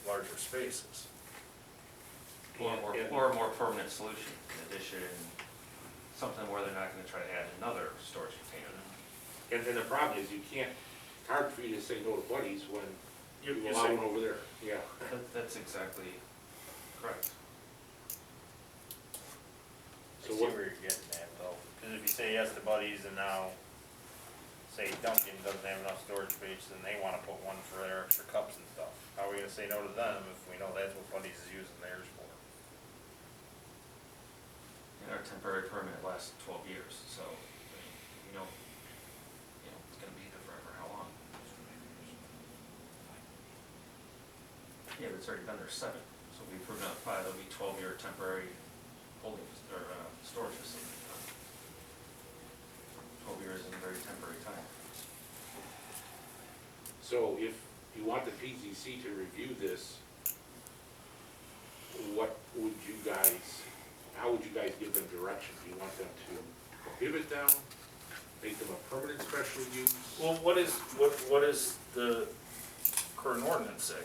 larger spaces. Or a more permanent solution, in addition, something where they're not gonna try to add another storage container. And the problem is, you can't, it's hard for you to say no to Buddies when you You allow say- one over there. Yeah. That's exactly correct. I So see what, where you're getting at though, because if you say yes to Buddies and now, say Dunkin' doesn't have enough storage space, and they wanna put one for their extra cups and stuff, how are we gonna say no to them if we know that's what Buddies is using theirs for? And our temporary permit lasts 12 years, so, you know, it's gonna be there forever, how long? Yeah, but it's already been there 7, so we approved on 5, that'll be 12-year temporary holding, or storage facility. 12 years is a very temporary time. so if you want the PZC to review this, what would you guys, how would you guys give them direction? Do you want them to prohibit them, make them a permanent special use? Well, what is the current ordinance say?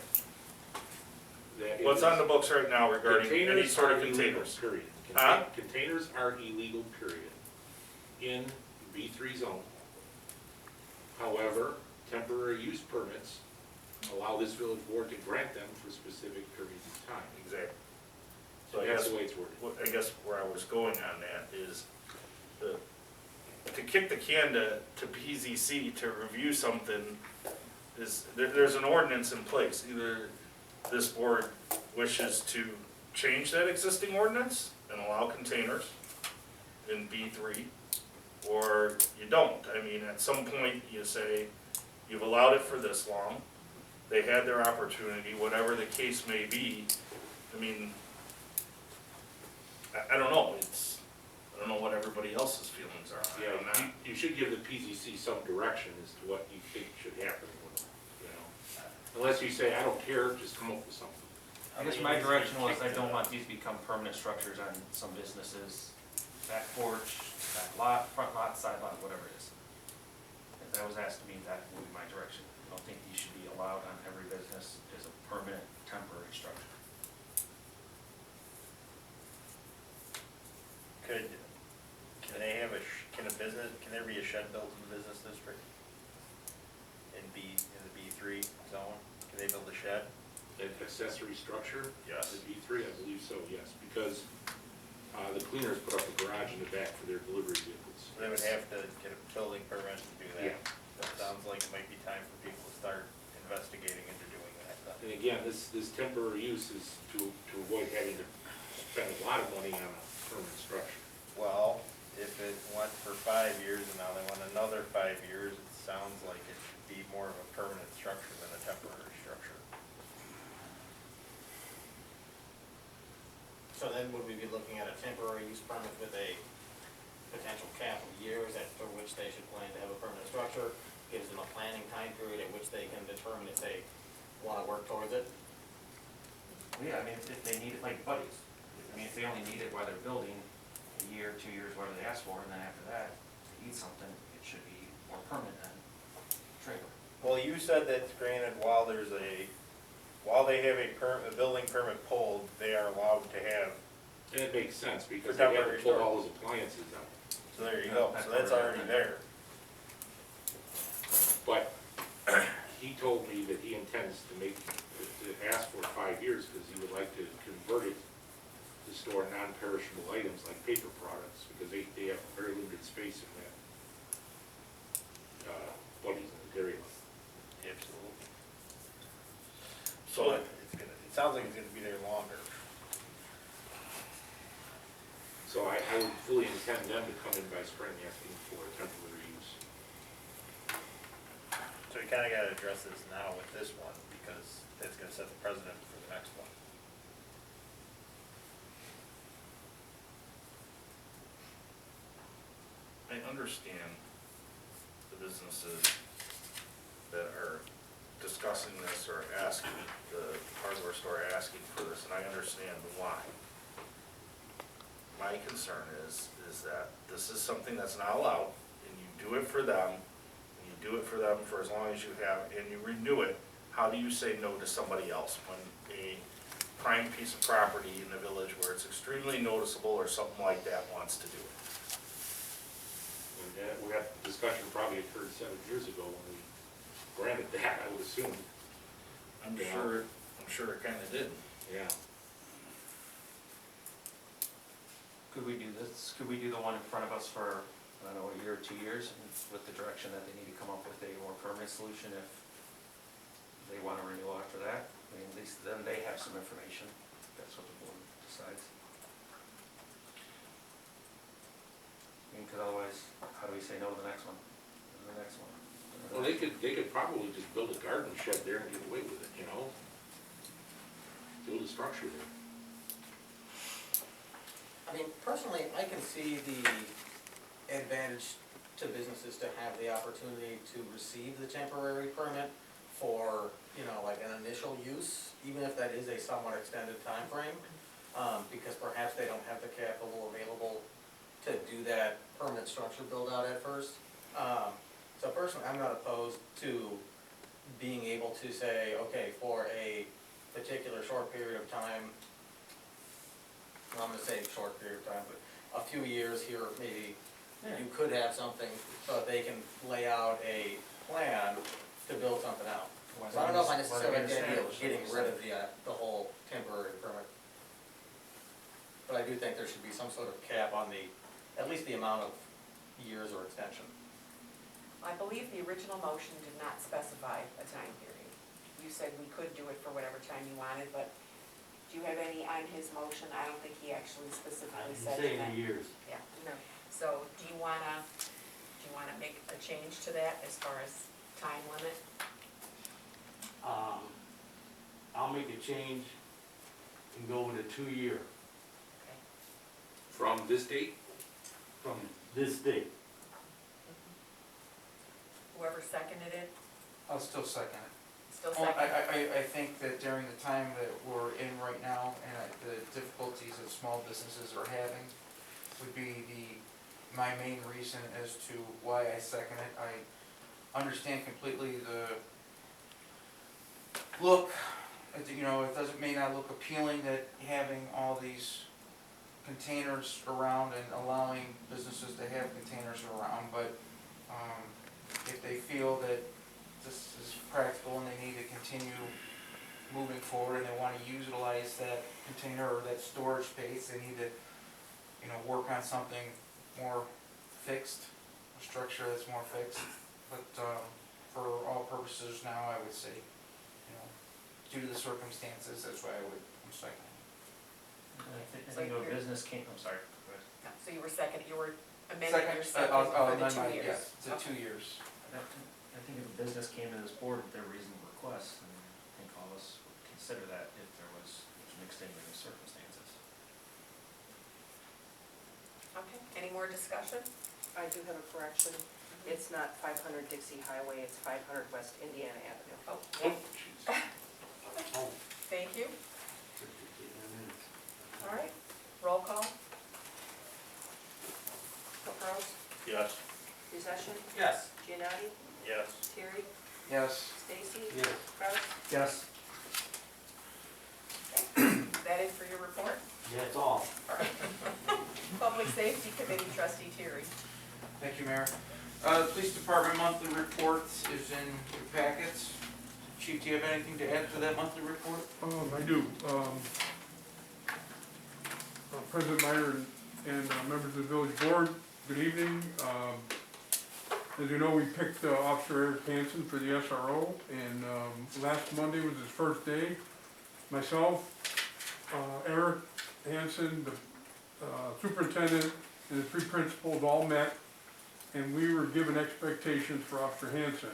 That What's is- on the books right now regarding any Containers sort are of illegal, containers? period. Huh? Containers are illegal, period, in B3 zone. However, temporary use permits allow this village board to grant them for specific periods of time. Exactly. So So I that's guess, the way it's worded. I guess where I was going on that is to kick the can to PZC to review something is, there's an ordinance in place. Either this board wishes to change that existing ordinance and allow containers in B3, or you don't. I mean, at some point, you say, you've allowed it for this long, they had their opportunity, whatever the case may be. I mean, I don't know, I don't know what everybody else's feelings are on it. I'm Yeah, not- you should give the PZC some direction as to what you think should happen with them, you know? Unless you say, I don't care, just come up with something. I guess my direction was, I don't want these to become permanent structures on some businesses, back porch, back lot, front lot, side lot, whatever it is. if that was asked of me, that would be my direction. I don't think these should be allowed on every business as a permanent temporary structure. Can they have can there be a shed built in the business district? In the B3 zone, can they build a shed? An accessory structure? Yes. The B3, I believe so, yes, because the cleaners put up a garage in the back for their delivery vehicles. They would have to get a building permit to do that. Yeah. That sounds like it might be time for people to start investigating into doing that. And again, this temporary use is to avoid having to spend a lot of money on a permanent structure. Well, if it went for 5 years and now they want another 5 years, it sounds like it should be more of a permanent structure than a temporary structure. So then would we be looking at a temporary use permit with a potential cap of years after which they should plan to have a permanent structure? Gives them a planning time period at which they can determine if they want to work towards it? Yeah, I mean, if they need it like buddies, I mean, if they only need it while they're building, a year, 2 years, whatever they ask for, and then after that, if they need something, it should be more permanent than trailer. Well, you said that granted, while they have a building permit pulled, they are allowed to have, And it makes sense because For they have temporary to pull storage. all those appliances out. so there you go, so that's already there. But he told me that he intends to ask for 5 years because he would like to convert it to store non-perishable items like paper products, because they have very limited space in that, Buddy's in the dairy line. Absolutely. So it sounds like it's gonna be there longer. So I would fully intend them to come in by spring asking for temporary use. So you kinda gotta address this now with this one, because that's gonna set the precedent for the next one. I understand the businesses that are discussing this or asking, the hardware store asking for this, and I understand why. My concern is that this is something that's not allowed, and you do it for them, and you do it for them for as long as you have, and you renew it. How do you say no to somebody else when a prime piece of property in the village where it's extremely noticeable or something like that wants to do it? And that discussion probably occurred 7 years ago when we granted that, I would assume. I'm Yeah. sure it kinda did. Yeah. Could we do this, could we do the one in front of us for, I don't know, a year or 2 years, and with the direction that they need to come up with a more permanent solution if they want a renewal after that? I mean, at least then they have some information, if that's what the board decides. I mean, cause otherwise, how do we say no to the next one, and the next one? Well, they could probably just build a garden shed there and get away with it, you know? Build a structure there. I mean, personally, I can see the advantage to businesses to have the opportunity to receive the temporary permit for, like an initial use, even if that is a somewhat extended time frame, because perhaps they don't have the capital available to do that permanent structure build out at first. So personally, I'm not opposed to being able to say, okay, for a particular short period of time, I'm gonna say short period of time, but a few years here, maybe, you could have something so that they can lay out a plan to build something out. So I don't know if I necessarily like the idea of getting rid of the whole temporary permit. But I do think there should be some sort of cap on at least the amount of years or extension. I believe the original motion did not specify a time period. You said we could do it for whatever time you wanted, but do you have any on his motion? I don't think he actually specifically I'm said saying that. years. Yeah, no. So do you wanna make a change to that as far as time limit? I'll make a change and go with a 2-year Okay. From this date? from this date. Whoever seconded it, I'll still second it. still Well, second? I think that during the time that we're in right now and the difficulties that small businesses are having would be my main reason as to why I second it. understand completely the look, you know, it doesn't, may not look appealing that having all these containers around and allowing businesses to have containers around, but if they feel that this is practical and they need to continue moving forward and they want to utilize that container or that storage space, they need to, you know, work on something more fixed, a structure that's more fixed. But for all purposes now, I would say, you know, due to the circumstances, that's why I'm seconding. I think a business came, I'm sorry, go ahead. No, so you were amending your Second, second for the amend 2 my, years. yes, to Okay. 2 years. I think if a business came to this board with their reasonable request, then I think all of us would consider that if there was an extenuating circumstances. Okay, any more discussion? I do have a correction. It's not 500 Dixie Highway, it's 500 West Indiana Avenue. Oh, Oh, jeez. Oh, thank you. 58 minutes. All right, roll call. Caprows, Yes. Possession, Yes. Giannotti, Yes. Terry, Yes. Stacy, Yes. Kraus. Yes. Is that it for your report? That's all. Public Safety Committee Trustee Terry. Thank you, Mayor. The Police Department monthly report is in your packets. Chief, do you have anything to add to that monthly report? I do. President Meyer and members of the village board, good evening. As you know, we picked Officer Eric Hansen for the SRO, and last Monday was his first day. Myself, Eric Hansen, the superintendent, and the 3 principals all met, and we were given expectations for Officer Hansen.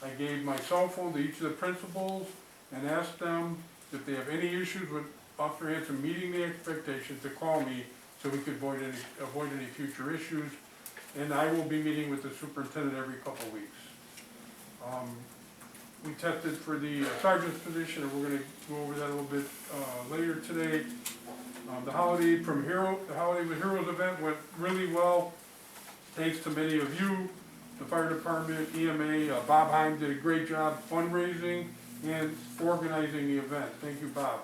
I gave my cell phone to each of the principals and asked them if they have any issues with Officer Hansen meeting the expectations to call me so we could avoid any future issues. And I will be meeting with the superintendent every couple of weeks. We tested for the sergeant's position, and we're gonna go over that a little bit later today. The Holiday with Heroes event went really well, thanks to many of you, the fire department, EMA. Bob Heim did a great job fundraising and organizing the event. Thank you, Bob.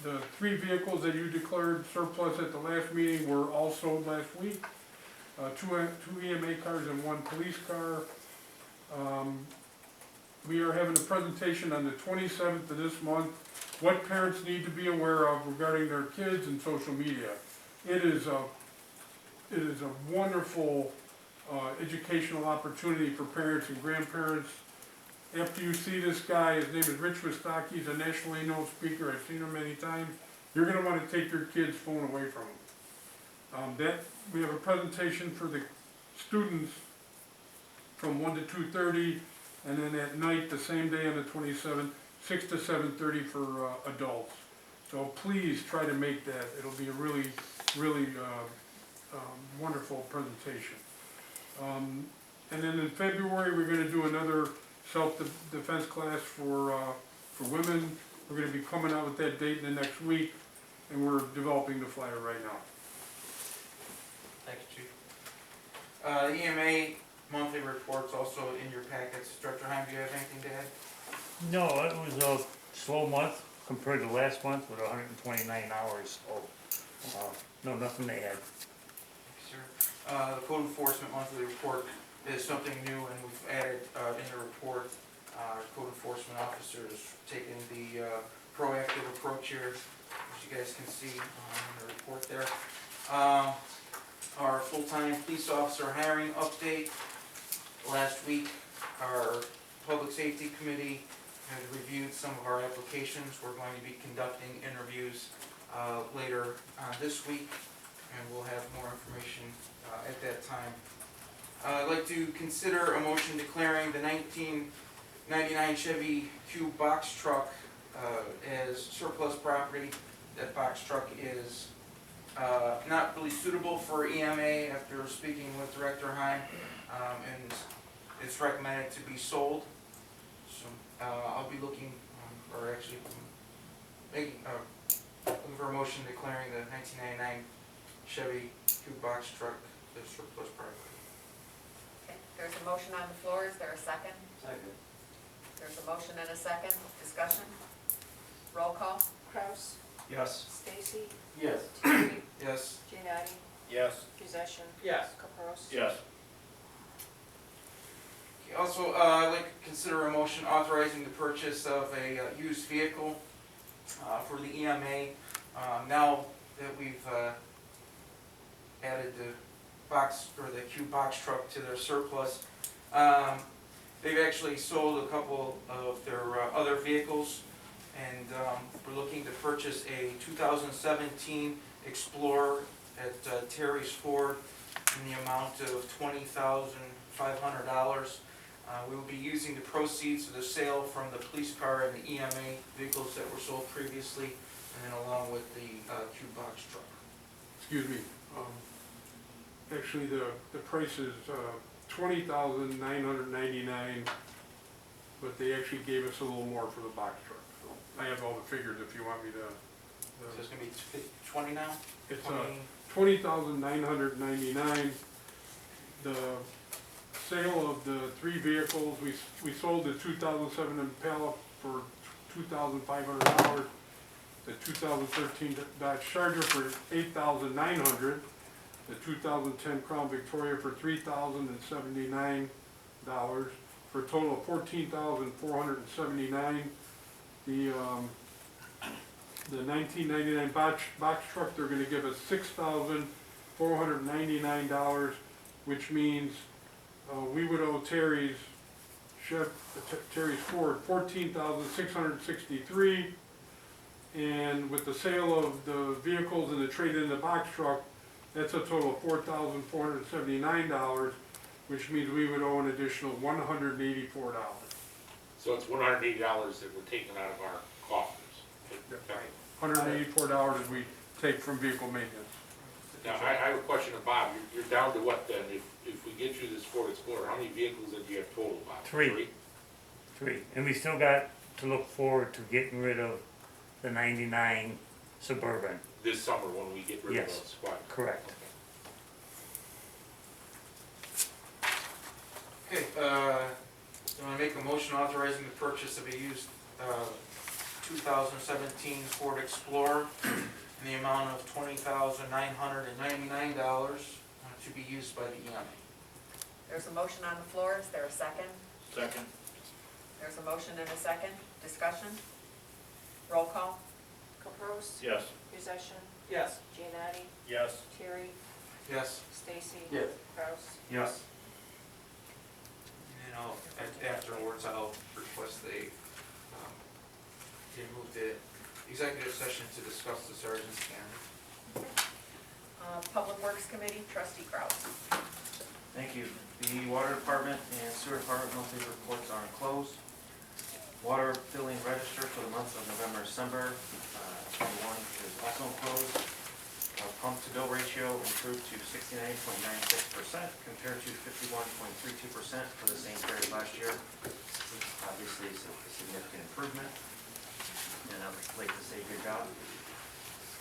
The 3 vehicles that you declared surplus at the last meeting were all sold last week. 2 EMA cars and 1 police car. We are having a presentation on the 27th of this month, what parents need to be aware of regarding their kids and social media. It is a wonderful educational opportunity for parents and grandparents. After you see this guy, his name is Rich Wistocki, he's a nationally known speaker, I've seen him many times. You're gonna wanna take your kid's phone away from him. We have a presentation for the students from 1 to 2:30, and then at night, the same day on the 27th, 6 to 7:30 for adults. So please try to make that, it'll be a really, really wonderful presentation. And then in February, we're gonna do another self-defense class for women. We're gonna be coming out with that date in the next week, and we're developing the flyer right now. Thank you, Chief. The EMA monthly report's also in your packets. Director Heim, do you have anything to add? No, it was a slow month compared to last month with 129 hours, so, no, nothing to add. Thank you, sir. The code enforcement monthly report is something new, and we've added in the report, our code enforcement officers taking the proactive approach here, as you guys can see in the report there. Our full-time police officer hiring update. Last week, our public safety committee has reviewed some of our applications. We're going to be conducting interviews later this week, and we'll have more information at that time. I'd like to consider a motion declaring the 1999 Chevy Cube box truck as surplus property. That box truck is not really suitable for EMA after speaking with Director Heim, and it's recommended to be sold. So I'll be looking for a motion declaring the 1999 Chevy Cube box truck as surplus property. There's a motion on the floor, is there a second? Second. There's a motion and a second, discussion? Roll call? Kraus, Yes. Stacy, Yes. Terry, Yes. Jenati, Yes. Possession, Yes. Caprows. Yes. Okay, also, I'd like to consider a motion authorizing the purchase of a used vehicle for the EMA. Now that we've added the box, or the cube box truck to their surplus, they've actually sold a couple of their other vehicles, and we're looking to purchase a 2017 Explorer at Terry's Ford in the amount of $20,500. We will be using the proceeds of the sale from the police car and the EMA vehicles that were sold previously, and then along with the cube box truck. Excuse me, actually, the price is, $20,999, but they actually gave us a little more for the box truck. So I have all the figures if you want me to. So it's gonna be 20 now? It's 20. $20,999. The sale of the three vehicles, we sold the 2007 Impala for $2,500. The 2013 Dodge Charger for $8,900. The 2010 Crown Victoria for $3,079, for a total of $14,479. The 1999 box truck, they're gonna give us $6,499, which means we would owe Terry's Ford $14,663. And with the sale of the vehicles and the trade in the box truck, that's a total of $4,479, which means we would owe an additional $184. So it's $180 that we're taking out of our coffers. $184 that we take from vehicle maintenance. Now, I have a question of Bob. You're down to what then? If we get you this Ford Explorer, how many vehicles do you have total, Bob? Three. And we still got to look forward to getting rid of the 99 Suburban. This summer when we get rid of Yes. those squad. Correct. Okay, do you want to make a motion authorizing the purchase of a used 2017 Ford Explorer in the amount of $20,999 to be used by the EMA? There's a motion on the floor, is there a second? Second. There's a motion and a second, discussion? Roll call? Caprows, Yes. Possession, Yes. Jenati, Yes. Terry, Yes. Stacy. Yes. Kraus. Yes. And then afterwards, I'll request they move the executive session to discuss the sergeant's candidate. Public Works Committee, trustee Kraus. Thank you. The water department and sewer department monthly reports are enclosed. Water billing register for the months of November, December 21 is also enclosed. Our pump-to-bill ratio improved to 69.96% compared to 51.32% for the same period last year. Obviously, it's a significant improvement, and I'd like to say good job.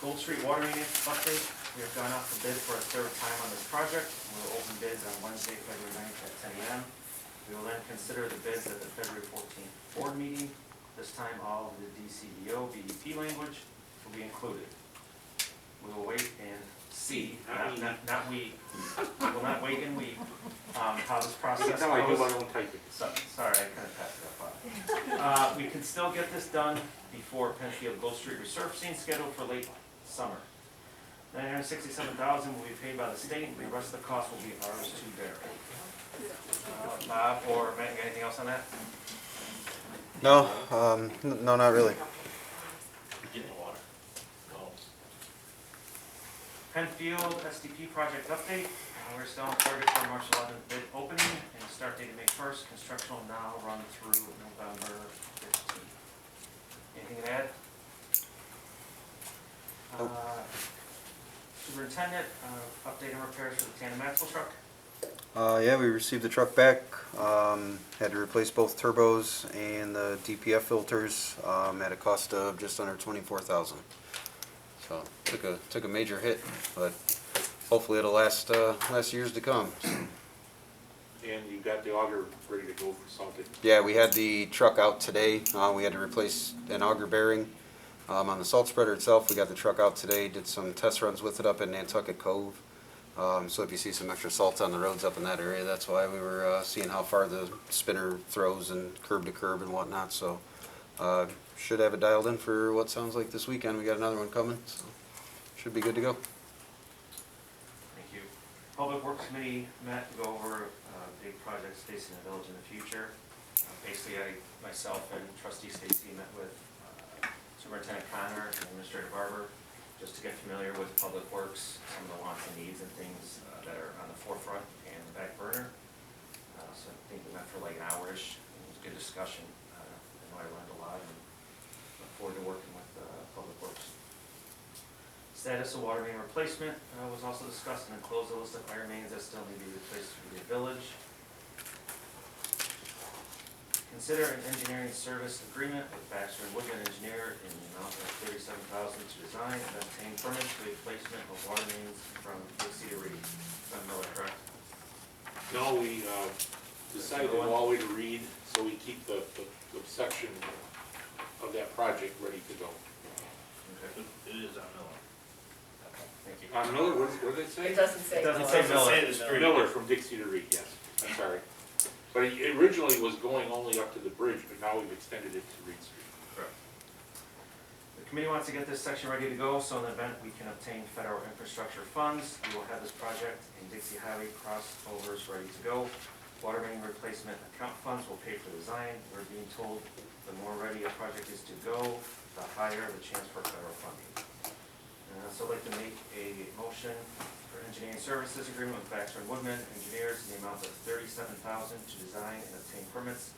Gold Street water main update. We have gone out for bid for a third time on this project. We will open bids on Wednesday, February 9th at 10 a.m. We will then consider the bids at the February 14th board meeting. This time, all of the DCDO, BEP language will be included. We will wait and see, not we, will not wait and we, how this process goes. That's how I do my own typing. Sorry, I couldn't pass it up. We can still get this done before Penfield Gold Street resurfacing scheduled for late summer. $967,000 will be paid by the state, and the rest of the cost will be ours to bear. Bob or Matt, you got anything else on that? No, no, not really. Get in the water. Go. Penfield SDP project update. We're still on target for March 11th bid opening and start date May 1st. Construction will now run through November 15th. Anything to add? Superintendent, update on repairs for the tandem axle truck. Yeah, we received the truck back. Had to replace both turbos and the DPF filters at a cost of just under $24,000. So took a major hit, but hopefully it'll last years to come. And you got the auger ready to go for salting. Yeah, we had the truck out today. We had to replace an auger bearing on the salt spreader itself. We got the truck out today, did some test runs with it up in Nantucket Cove. So if you see some extra salt on the roads up in that area, that's why we were seeing how far the spinner throws and curb to curb and whatnot. So should have it dialed in for what sounds like this weekend. We got another one coming, so should be good to go. Thank you. Public Works Committee met to go over big projects facing the village in the future. Basically, myself and trustee Stacy met with Superintendent Connor and Administrator Barber just to get familiar with Public Works, some of the wants and needs and things that are on the forefront and the back burner. So I think we met for like an hour-ish. It was a good discussion. I know I learned a lot and look forward to working with Public Works. Status of water main replacement was also discussed, and then close the list of fire mains that still need to be replaced for the village. Consider an engineering service agreement with Baxter and Woodman Engineer in the amount of $37,000 to design and obtain permits for the replacement of water mains from Dixie to Reed. Van Miller, correct? No, we decided to go all the way to Reed, so we keep the section of that project ready to go. Okay, It is on Miller. thank you. On Miller, what did it say? It doesn't say. It doesn't Miller. say Miller. the street. Miller from Dixie to Reed, yes, I'm sorry. But it originally was going only up to the bridge, but now we've extended it to Reed Street. Correct. The committee wants to get this section ready to go, so in the event we can obtain federal infrastructure funds, we will have this project in Dixie Highway crossovers ready to go. Water main replacement account funds will pay for the design. We're being told the more ready a project is to go, the higher the chance for federal funding. So I'd like to make a motion for engineering services agreement with Baxter and Woodman Engineers in the amount of $37,000 to design and obtain permits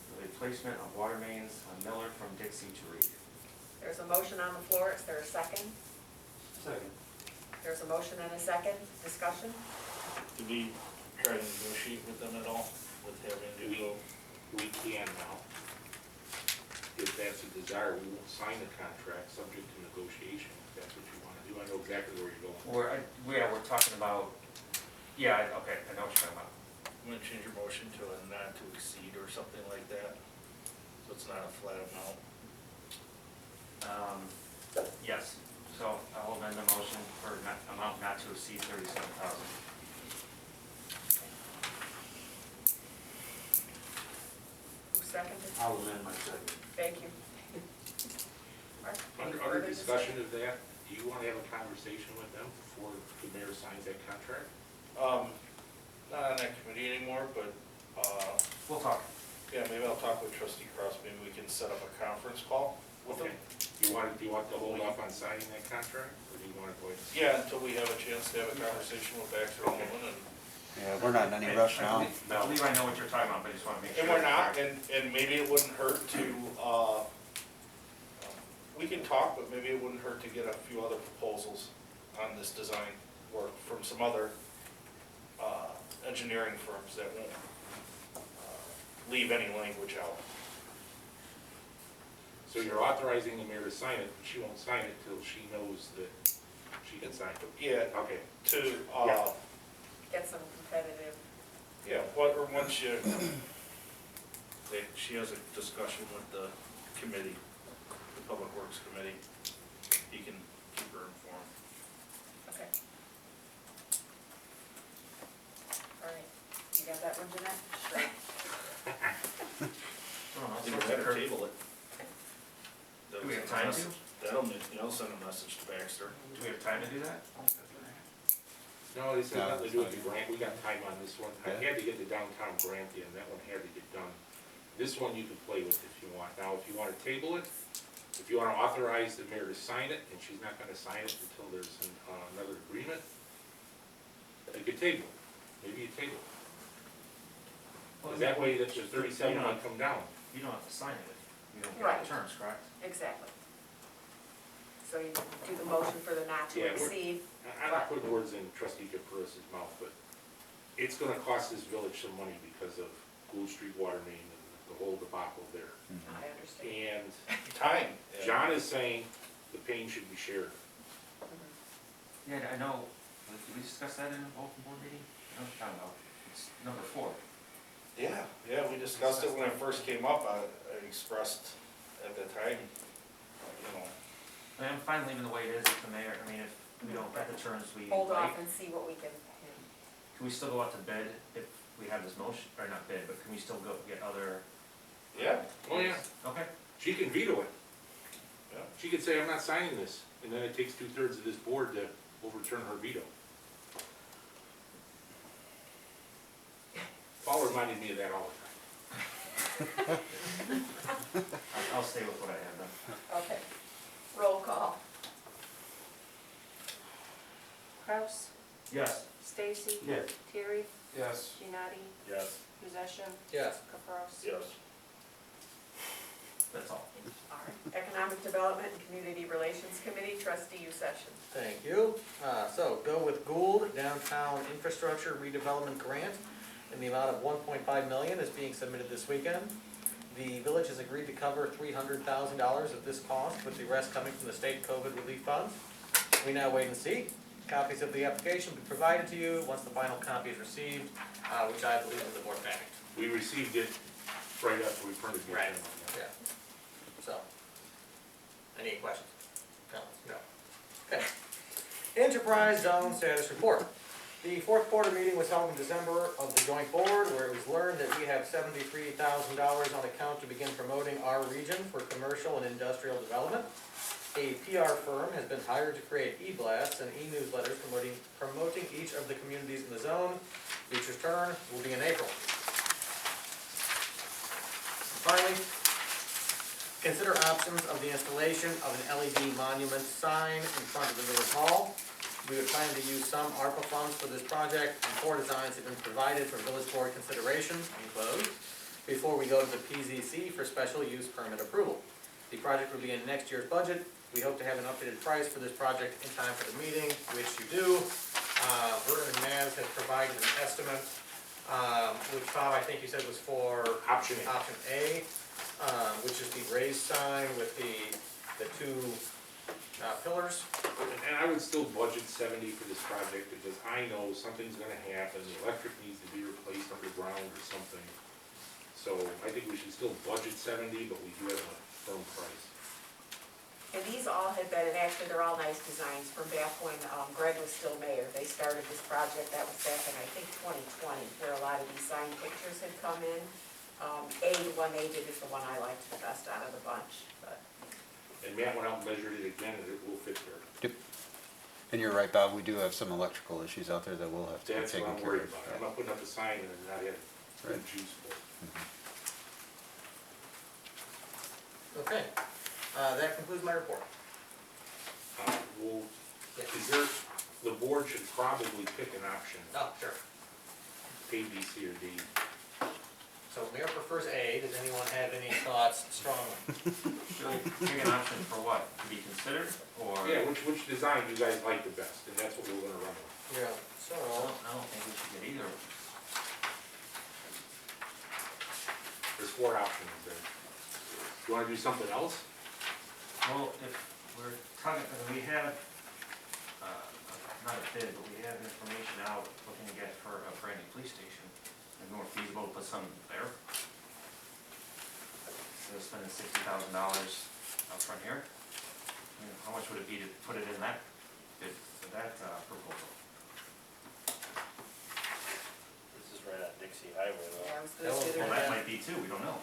for the replacement of water mains on Miller from Dixie to Reed. There's a motion on the floor. Is there a second? Second. There's a motion and a second. Discussion? Did we try to negotiate with them at all, with having to go? We can now. If that's a desire, we won't sign the contract subject to negotiation, if that's what you want to do. I know exactly where you're going. We're talking about, okay, I know what you're talking about. I'm gonna change your motion to a not to exceed or something like that, so it's not a flat amount. Yes, so I'll amend the motion for amount not to exceed $37,000. Who seconded? I'll amend my second. Thank you. Mark, any Under further discussion of that, do you want to have a conversation with them before the mayor signs that contract? Not on that committee anymore, but, We'll talk. yeah, maybe I'll talk with trustee Cross, maybe we can set up a conference call with them. Do you want to hold off on signing that contract, or do you want to go ahead and? Yeah, until we have a chance to have a conversation with Baxter and Woodman, and Yeah, we're not in any rush now. I believe I know what you're talking about, but I just want to make sure. we're not, and maybe it wouldn't hurt to, we can talk, but maybe it wouldn't hurt to get a few other proposals on this design work from some other engineering firms that won't leave any language out. So you're authorizing the mayor to sign it, but she won't sign it till she knows that she can sign it. Yeah, Okay. to, Get some competitive. or once she has a discussion with the committee, the Public Works Committee, he can keep her informed. Okay. All right. You got that one, Jeanette? Sure. You better table it. Do we have time to? That'll send a message to Baxter. Do we have time to do that? No, this has No, nothing to it's do with not. the grant, we got time on this one. I Yeah. had to get the downtown grant in, that one had to get done. This one you can play with if you want. Now, if you want to table it, if you want to authorize the mayor to sign it, and she's not going to sign it until there's another agreement, you could table it. Maybe you table it. Because that way, that the 37 will come down. You don't have to sign it if you don't get Right. the terms, correct? Exactly. So you do the motion for the not to Yeah, we're- exceed. I'm not putting words in trustee Caperas' mouth, but it's gonna cost this village some money because of Gould Street water main and the whole debacle there. I understand. And Time. John is saying the pain should be shared. Yeah, I know, did we discuss that in an open board meeting? I know what you're talking about. It's number 4. Yeah, we discussed it when it first came up, I expressed at the time, you know. I mean, I'm fine leaving the way it is if the mayor, I mean, if we don't get the terms we Hold like, off and see what we can, can we still go out to bid if we have this motion, or not bid, but can we still go get other? Yeah. Oh, yeah, Okay. she can veto it. Yeah. She could say, I'm not signing this, and then it takes 2/3 of this board to overturn her veto. Paul reminded me of that all the time. I'll stay with what I have then. okay. Roll call. Kraus, Yes. Stacy, Yes. Terry, Yes. Genati, Yes. Possession, Yes. Caprows. Yes. That's all. All right. Economic Development and Community Relations Committee, trustee session. Thank you. So go with Gould Downtown Infrastructure Redevelopment Grant in the amount of 1.5 million is being submitted this weekend. The village has agreed to cover $300,000 of this cost, with the rest coming from the state COVID relief funds. We now wait and see. Copies of the application will be provided to you once the final copy is received, which I believe is the board package. We received it right after we printed the Right. agenda. Yeah. So, any questions? No. Okay. Enterprise Zone Status Report. The fourth quarter meeting was held in December of the joint board, where it was learned that we have $73,000 on account to begin promoting our region for commercial and industrial development. A PR firm has been hired to create e-blasts and e-newsletters promoting each of the communities in the zone. Beecher's turn will be in April. Finally, consider options of the installation of an LED monument sign in front of the village hall. We would plan to use some ARPA funds for this project, and 4 designs have been provided for village board consideration, enclosed, before we go to the PZC for special use permit approval. The project will be in next year's budget. We hope to have an updated price for this project in time for the meeting, which you do. Vernon and Maz has provided an estimate, which Bob, I think you said was for Option A. option A, which is the raised sign with the 2 pillars. And I would still budget 70 for this project, because I know something's gonna happen, the electric needs to be replaced underground or something. So I think we should still budget 70, but we do have a firm price. And these all have been, and actually they're all nice designs from back when Greg was still mayor. They started this project, that was back in, I think, 2020, where a lot of these sign pictures had come in. The one they did is the one I liked the best out of the bunch, but. And Matt went out and measured it again, and it will fit there. Yep. And you're right, Bob, we do have some electrical issues out there that we'll have to be That's what taken I'm care worried of. about. I'm not putting up a sign and not having good Right. juice for it. Okay, that concludes my report. Well, Yeah. is there, the board should probably pick an option, Oh, sure. A, B, C, or D. So Mayor prefers A. Does anyone have any thoughts strongly? Should we pick an option for what, to be considered, or? Yeah, which design you guys like the best, and that's what we're gonna run with. Yeah. I So, don't think we should get either. There's 4 options there. You wanna do something else? Well, if we're talking, we have, not a bid, but we have information out looking to get for a brand new police station. It'd be more feasible to put some there. Instead of spending $60,000 out front here. I mean, how much would it be to put it in that bid, for that proposal? This is right on Dixie Highway though. Yeah, I was That gonna was say Well, they're- that might be too, we don't know.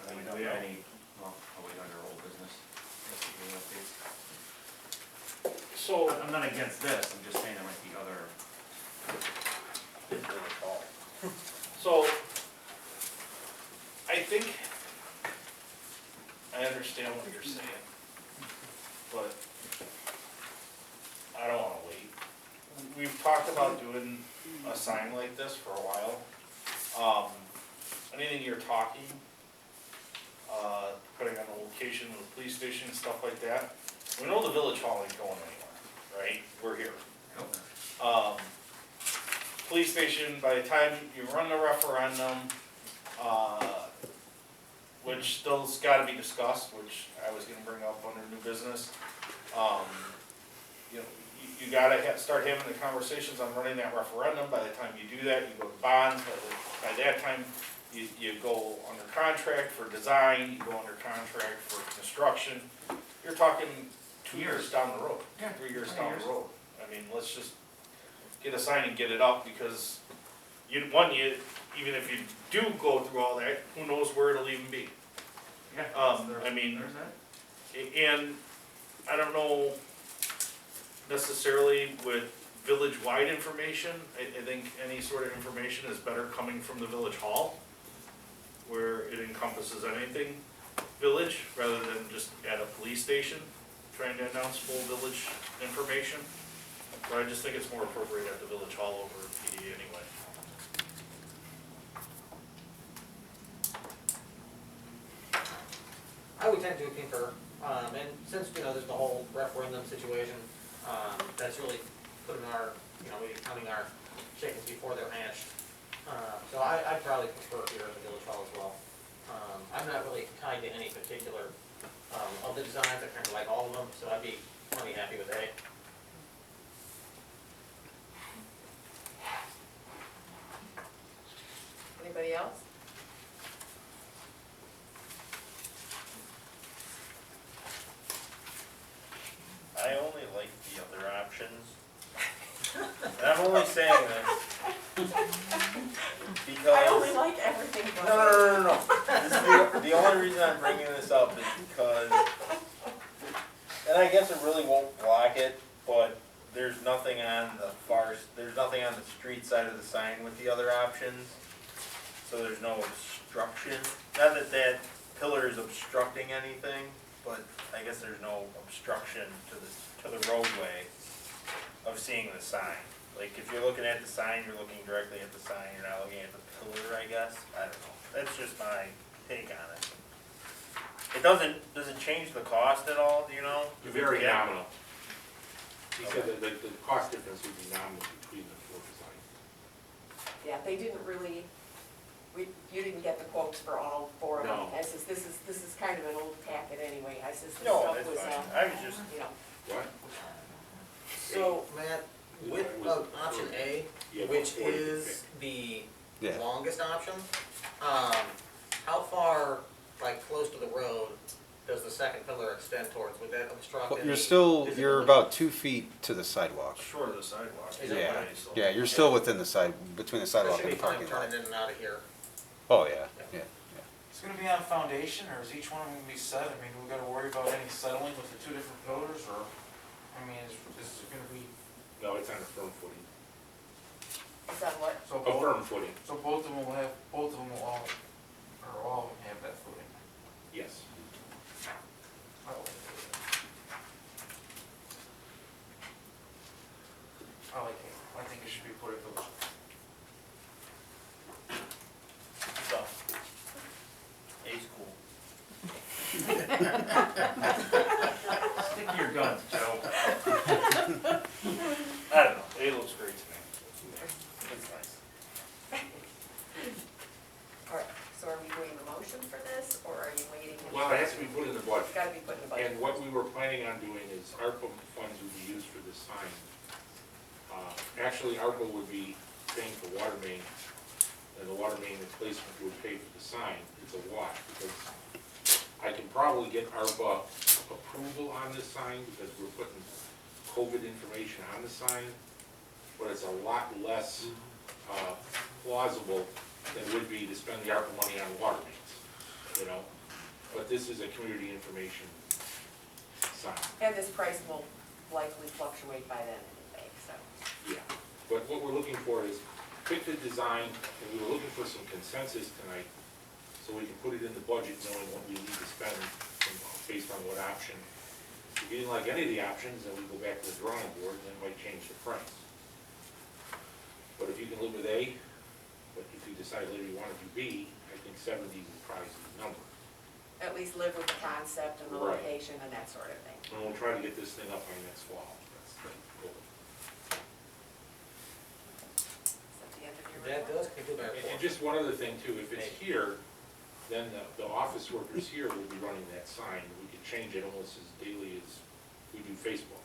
I mean, do we have any, well, I'll wait under old business. Yes, any updates? So, I'm not against this, I'm just saying there might be other. So, I think, I understand what you're saying, but I don't wanna wait. We've talked about doing a sign like this for a while. Anything you're talking, putting on the location of the police station, stuff like that, we know the village hall ain't going anywhere, right? We're here. Police station, by the time you run the referendum, which still's gotta be discussed, which I was gonna bring up under new business. You know, you gotta start having the conversations on running that referendum. By the time you do that, you go to bonds, by that time, you go under contract for design, you go under contract for construction, you're talking 2 years down the road, Yeah, 3 years 3 down years. the road. I mean, let's just get a sign and get it up, because you, even if you do go through all that, who knows where it'll even be. Yeah. I mean, There's that. And I don't know necessarily with village-wide information, I think any sort of information is better coming from the village hall, where it encompasses anything village, rather than just at a police station, trying to announce full village information. But I just think it's more appropriate at the village hall over PD anyway. I would tend to concur, and since, there's the whole referendum situation, that's really putting our, maybe counting our chickens before they're hatched. So I'd probably prefer here at the village hall as well. I'm not really tied to any particular, of the designs, I kind of like all of them, so I'd be plenty happy with A. Anybody else? I only like the other options. And I'm only saying this because. I only like everything but. No. This is the only reason I'm bringing this up is because, and I guess it really won't block it, but there's nothing on there's nothing on the street side of the sign with the other options. So there's no obstruction. Not that that pillar is obstructing anything, but I guess there's no obstruction to the roadway of seeing the sign. Like, if you're looking at the sign, you're looking directly at the sign, you're not looking at the pillar, I guess. I don't know. That's just my take on it. It doesn't change the cost at all, do you know? Very Yeah. nominal. He said that the cost difference would be nominal between the four designs. Yeah, they didn't really, you didn't get the quotes for all four of them. No. I says, this is kind of an old packet anyway. I says, this No, stuff that's was, fine. I was just, What? So, Matt, with option A, Yeah, which what do you is think? the Yeah. longest option, how far, close to the road, does the second pillar extend towards? Would that obstruct Well, any? you're visibility? about 2 feet to the sidewalk. Short of the sidewalk. Is it? Yeah, anyway, so- yeah, you're still within the between the There sidewalk should and be the time parking lot. turning in and out of here. Oh, yeah, yeah. It's gonna be on foundation, or is each one of them gonna be set? I mean, we gotta worry about any settling with the two different pillars, or, I mean, is it gonna be, No, it's on a firm footing. is that what? so A both, firm footing, so both of them will have, both of them will all, or all of them have that footing? yes. I like it. I like it. I think it should be put at village. so. A's cool. Stick to your guns, Joe. I don't know, it looks great to me. It's nice. All right, so are we doing the motion for this, or are you waiting? Well, it has to be put in the budget. It's gotta be put in the budget. And what we were planning on doing is ARPA funds would be used for this sign. Actually, ARPA would be paying for water main, and the water main replacement would pay for the sign. It's a wash, because I can probably get ARPA approval on this sign, because we're putting COVID information on the sign, but it's a lot less plausible than it would be to spend the ARPA money on water mains, But this is a community information sign. And this price will likely fluctuate by then anyway, so. Yeah, but what we're looking for is pick the design, and we were looking for some consensus tonight, so we can put it in the budget knowing what we need to spend based on what option. If you didn't like any of the options, then we go back to the drawing board, and then might change the price. But if you can live with A, but if you decide later you want to do B, I think 70 would probably be the number. At least live with the concept and the Right. location and that sort of thing. And we'll try to get this thing up by next fall. That's the goal. Is that the end of your That report? does conclude our And report. just one other thing too, if it's here, then the office workers here will be running that sign. We can change it almost as daily as we do Facebook.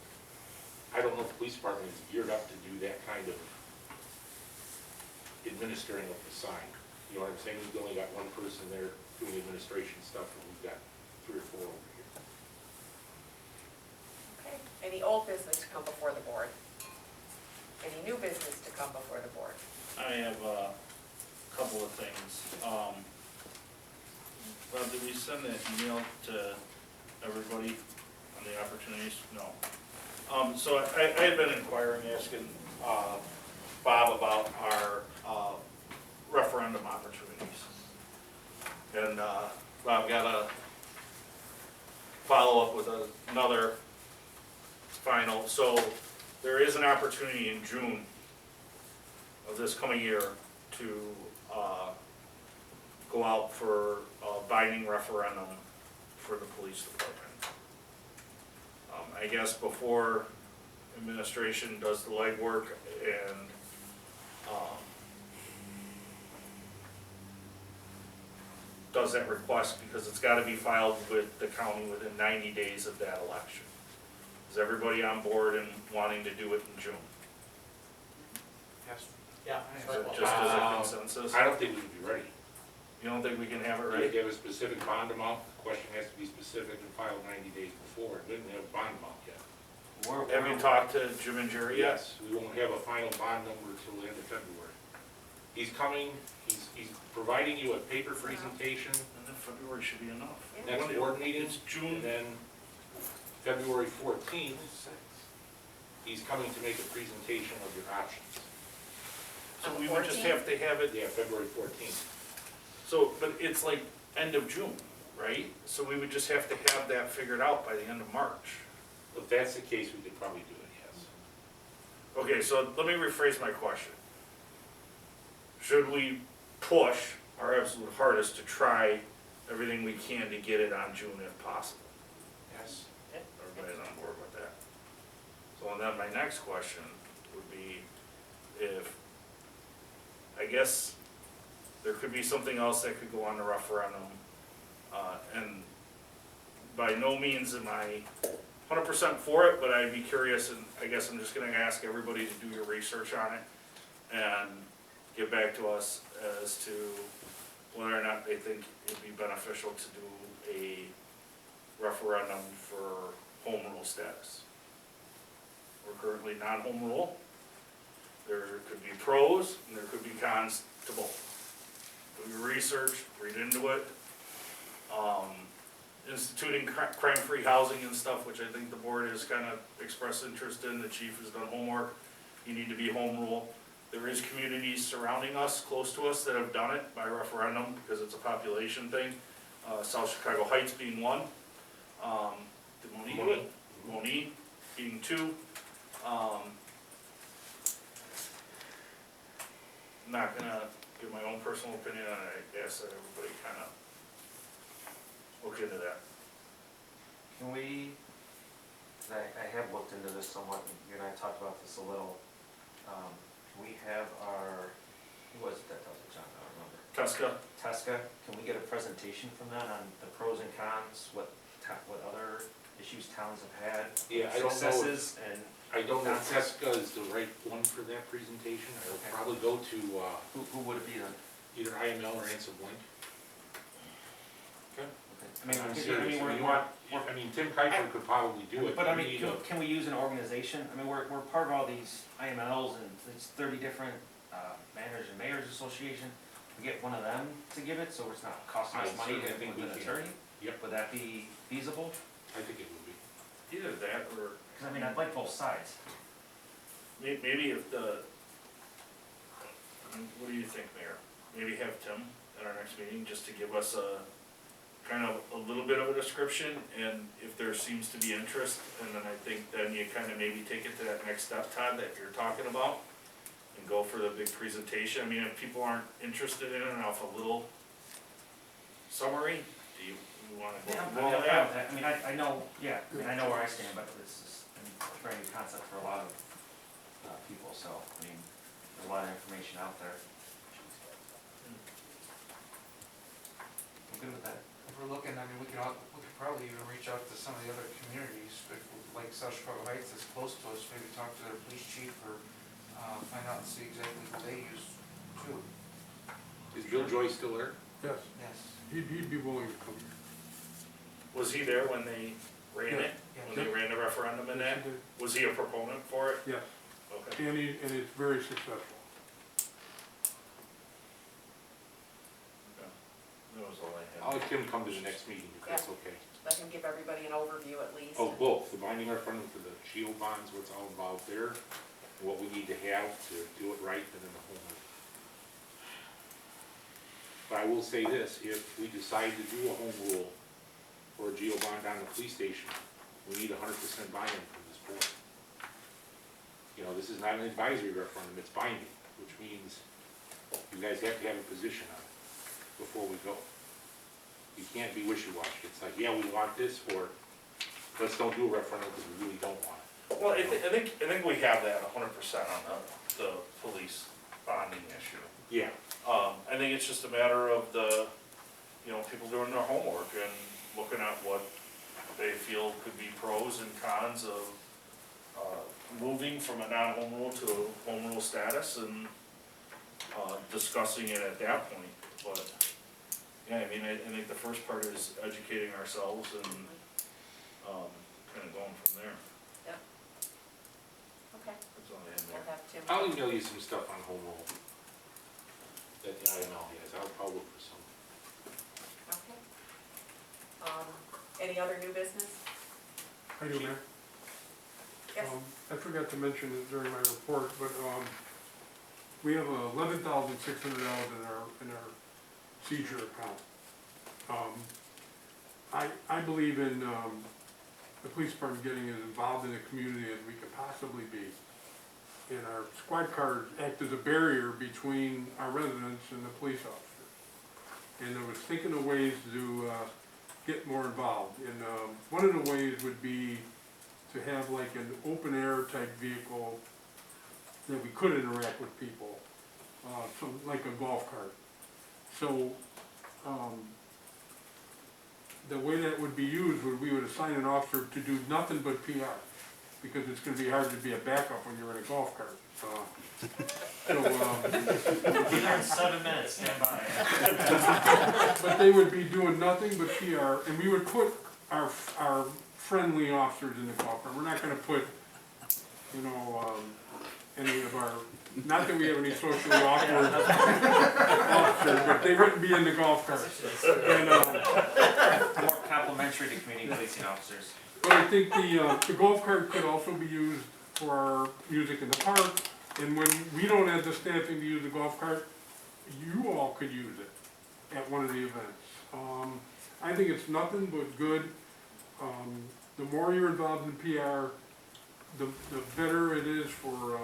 I don't know if the police department is geared up to do that kind of administering of the sign. You know what I'm saying? We've only got one person there doing administration stuff, and we've got 3 or 4 over here. Okay, any old business to come before the board? Any new business to come before the board? I have a couple of things. Well, did we send that email to everybody on the opportunities? No. So I had been inquiring, asking, Bob about our, referendum opportunities. And, Bob got a follow-up with another final. So there is an opportunity in June of this coming year to, go out for a binding referendum for the police department. I guess before administration does the legwork and, does that request, because it's gotta be filed with the county within 90 days of that election. Is everybody on board and wanting to do it in June? Yes. Yeah. Is it just as a consensus? I don't think we would be ready. You don't think we can have it We ready? have a specific bond amount, the question has to be specific and filed 90 days before, we didn't have a bond amount yet. Have you talked to Jim and Jerry yet? Yes, we won't have a final bond number till the end of February. He's coming, he's providing you a paper presentation, And then February should be enough. next board meeting, It's June. and then February 14th, he's coming to make a presentation of your options. So we would just have to have it, Yeah, February 14th. so, but it's like end of June, right? So we would just have to have that figured out by the end of March. If that's the case, we could probably do it, yes. Okay, so let me rephrase my question. Should we push our absolute hardest to try everything we can to get it on June if possible? Yes. Everybody's on board with that. So and then my next question would be if, I guess, there could be something else that could go on the referendum. And by no means am I 100% for it, but I'd be curious, and I guess I'm just gonna ask everybody to do your research on it and get back to us as to whether or not they think it'd be beneficial to do a referendum for home rule status. We're currently non-home rule. There could be pros and there could be cons to both. Do your research, read into it. Instituting crime-free housing and stuff, which I think the board has kind of expressed interest in. The chief has done homework. You need to be home rule. There is communities surrounding us, close to us, that have done it by referendum because it's a population thing. South Chicago Heights being one. Did Monique do it? Monique being two. I'm not gonna give my own personal opinion on it. I guess that everybody kind of look into that. Can we, I have looked into this somewhat, and you and I talked about this a little. Can we have our, who was it that does it, John, I don't remember. Tesca, can we get a presentation from that on the pros and cons, what other issues towns have had? Yeah, I don't know. Successes and. I don't know if Tesca is the right one for that presentation. I would probably go to, Who would it be then? either IML or Ansel Blank. Okay. I'm serious. I mean, Tim Kuiper could probably do it. But I we mean, need a- can we use an organization? I mean, we're part of all these IMLs and it's 30 different managers and mayors association. We get one of them to give it, so it's not costing us I money certainly to think with we an can. attorney? Yep. Would that be feasible? I think it would be. Either that or Cause I mean, I'd like both sides. maybe if the, what do you think, Mayor? Maybe have Tim at our next meeting just to give us a, kind of a little bit of a description, and if there seems to be interest, and then I think then you kind of maybe take it to that next step, Todd, that you're talking about, and go for the big presentation. I mean, if people aren't interested in it, off a little summary, do you wanna go Yeah, through all of that? I mean, I know, yeah, I mean, I know where I stand, but this is a very new concept for a lot of people, so, I mean, there's a lot of information out there. I'm good with that. If we're looking, I mean, we could probably even reach out to some of the other communities, like South Chicago Heights that's close to us, maybe talk to their police chief or find out and see exactly what they use too. Is Bill Joy still there? Yes, Yes. he'd be willing to come here. Was he there when they ran it? Yeah. When they ran the referendum and Yes, that? he did. Was he a proponent for it? Yes, Okay. and it's very successful. That was all I I'll had. let Tim come to the next meeting, if that's okay. Let him give everybody an overview at least. Oh, both, the binding referendum for the shield bonds, what's all involved there, and what we need to have to do it right, and then the home rule. But I will say this, if we decide to do a home rule or a geo bond on the police station, we need 100% buy-in from this board. You know, this is not an advisory referendum, it's binding, which means you guys have to have a position on it before we go. You can't be wishy-washy. It's like, yeah, we want this, or let's don't do a referendum because we really don't want it. Well, I think we have that 100% on the police bonding issue. Yeah. I think it's just a matter of people doing their homework and looking at what they feel could be pros and cons of moving from a non-home rule to a home rule status and discussing it at that point. But, yeah, I mean, I think the first part is educating ourselves and kind of going from there. Yep. Okay, That's all I had we'll there. have Tim. I'll email you some stuff on home rule that the IML has. I'll look for some. Okay. Any other new business? I do, Mayor. Yes. I forgot to mention it during my report, but, we have $11,600 in our seizure account. I believe in, the police department getting as involved in the community as we could possibly be. And our squad cars act as a barrier between our residents and the police officers. And I was thinking of ways to, get more involved. And, one of the ways would be to have like an open air type vehicle that we could interact with people, like a golf cart. So, the way that would be used would, we would assign an officer to do nothing but PR, because it's gonna be hard to be a backup when you're in a golf cart. Be there in 7 minutes, stand by. But they would be doing nothing but PR, and we would put our friendly officers in the golf cart. We're not gonna put, any of our, not that we have any socially awkward officers, but they wouldn't be in the golf cart. And, More complimentary to community policing officers. but I think the golf cart could also be used for our music in the park, and when we don't have the staffing to use the golf cart, you all could use it at one of the events. I think it's nothing but good. The more you're involved in PR, the better it is for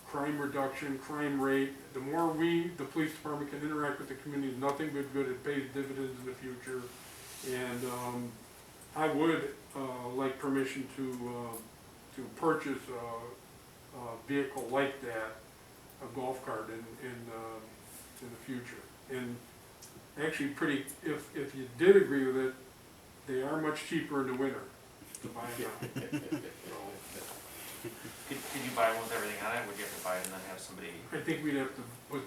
crime reduction, crime rate. The more we, the police department, can interact with the community, nothing but good. It pays dividends in the future. And I would like permission to purchase a vehicle like that, a golf cart, in the future. And actually, if you did agree with it, they are much cheaper in the winter to buy now. Could you buy one with everything on it, or would you have to buy it and then have somebody? I think we'd have to put,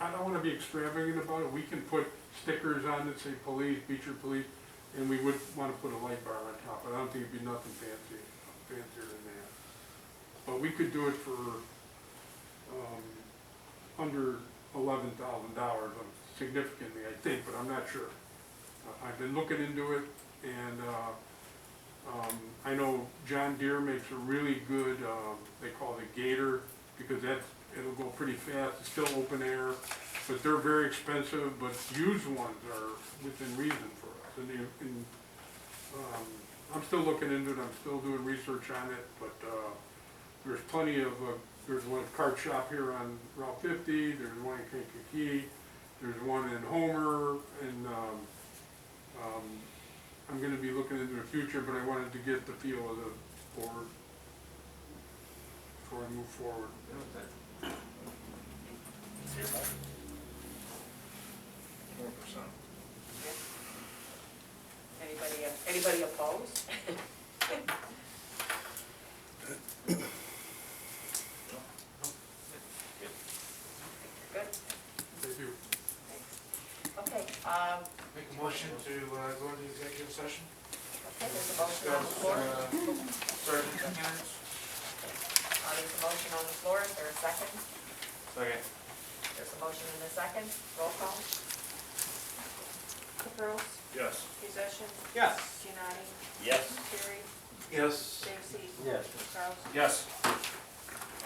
I don't wanna be extravagant about it. We can put stickers on that say police, Beecher police, and we would wanna put a light bar on top, but I don't think it'd be nothing fancier than that. But we could do it for, under $11,000, significantly, I think, but I'm not sure. I've been looking into it, and, I know John Deere makes a really good, they call it a Gator, because it'll go pretty fast, it's still open air, but they're very expensive, but used ones are within reason for us. And I'm still looking into it, I'm still doing research on it, but, there's plenty of, there's one cart shop here on Route 50, there's one in Kankakee, there's one in Homer, and, I'm gonna be looking into the future, but I wanted to get the feel of the board before I move forward. 100%. Anybody opposed? Good. Make a motion to go into executive session. Okay, there's a motion on the floor. Sergeant Henricks. There's a motion on the floor, is there a second? Second. There's a motion and a second, roll call. Caprows, Yes. Possession, Yes. Giannotti, Yes. Terry, Yes. Dixie, Yes. Kraus. Yes.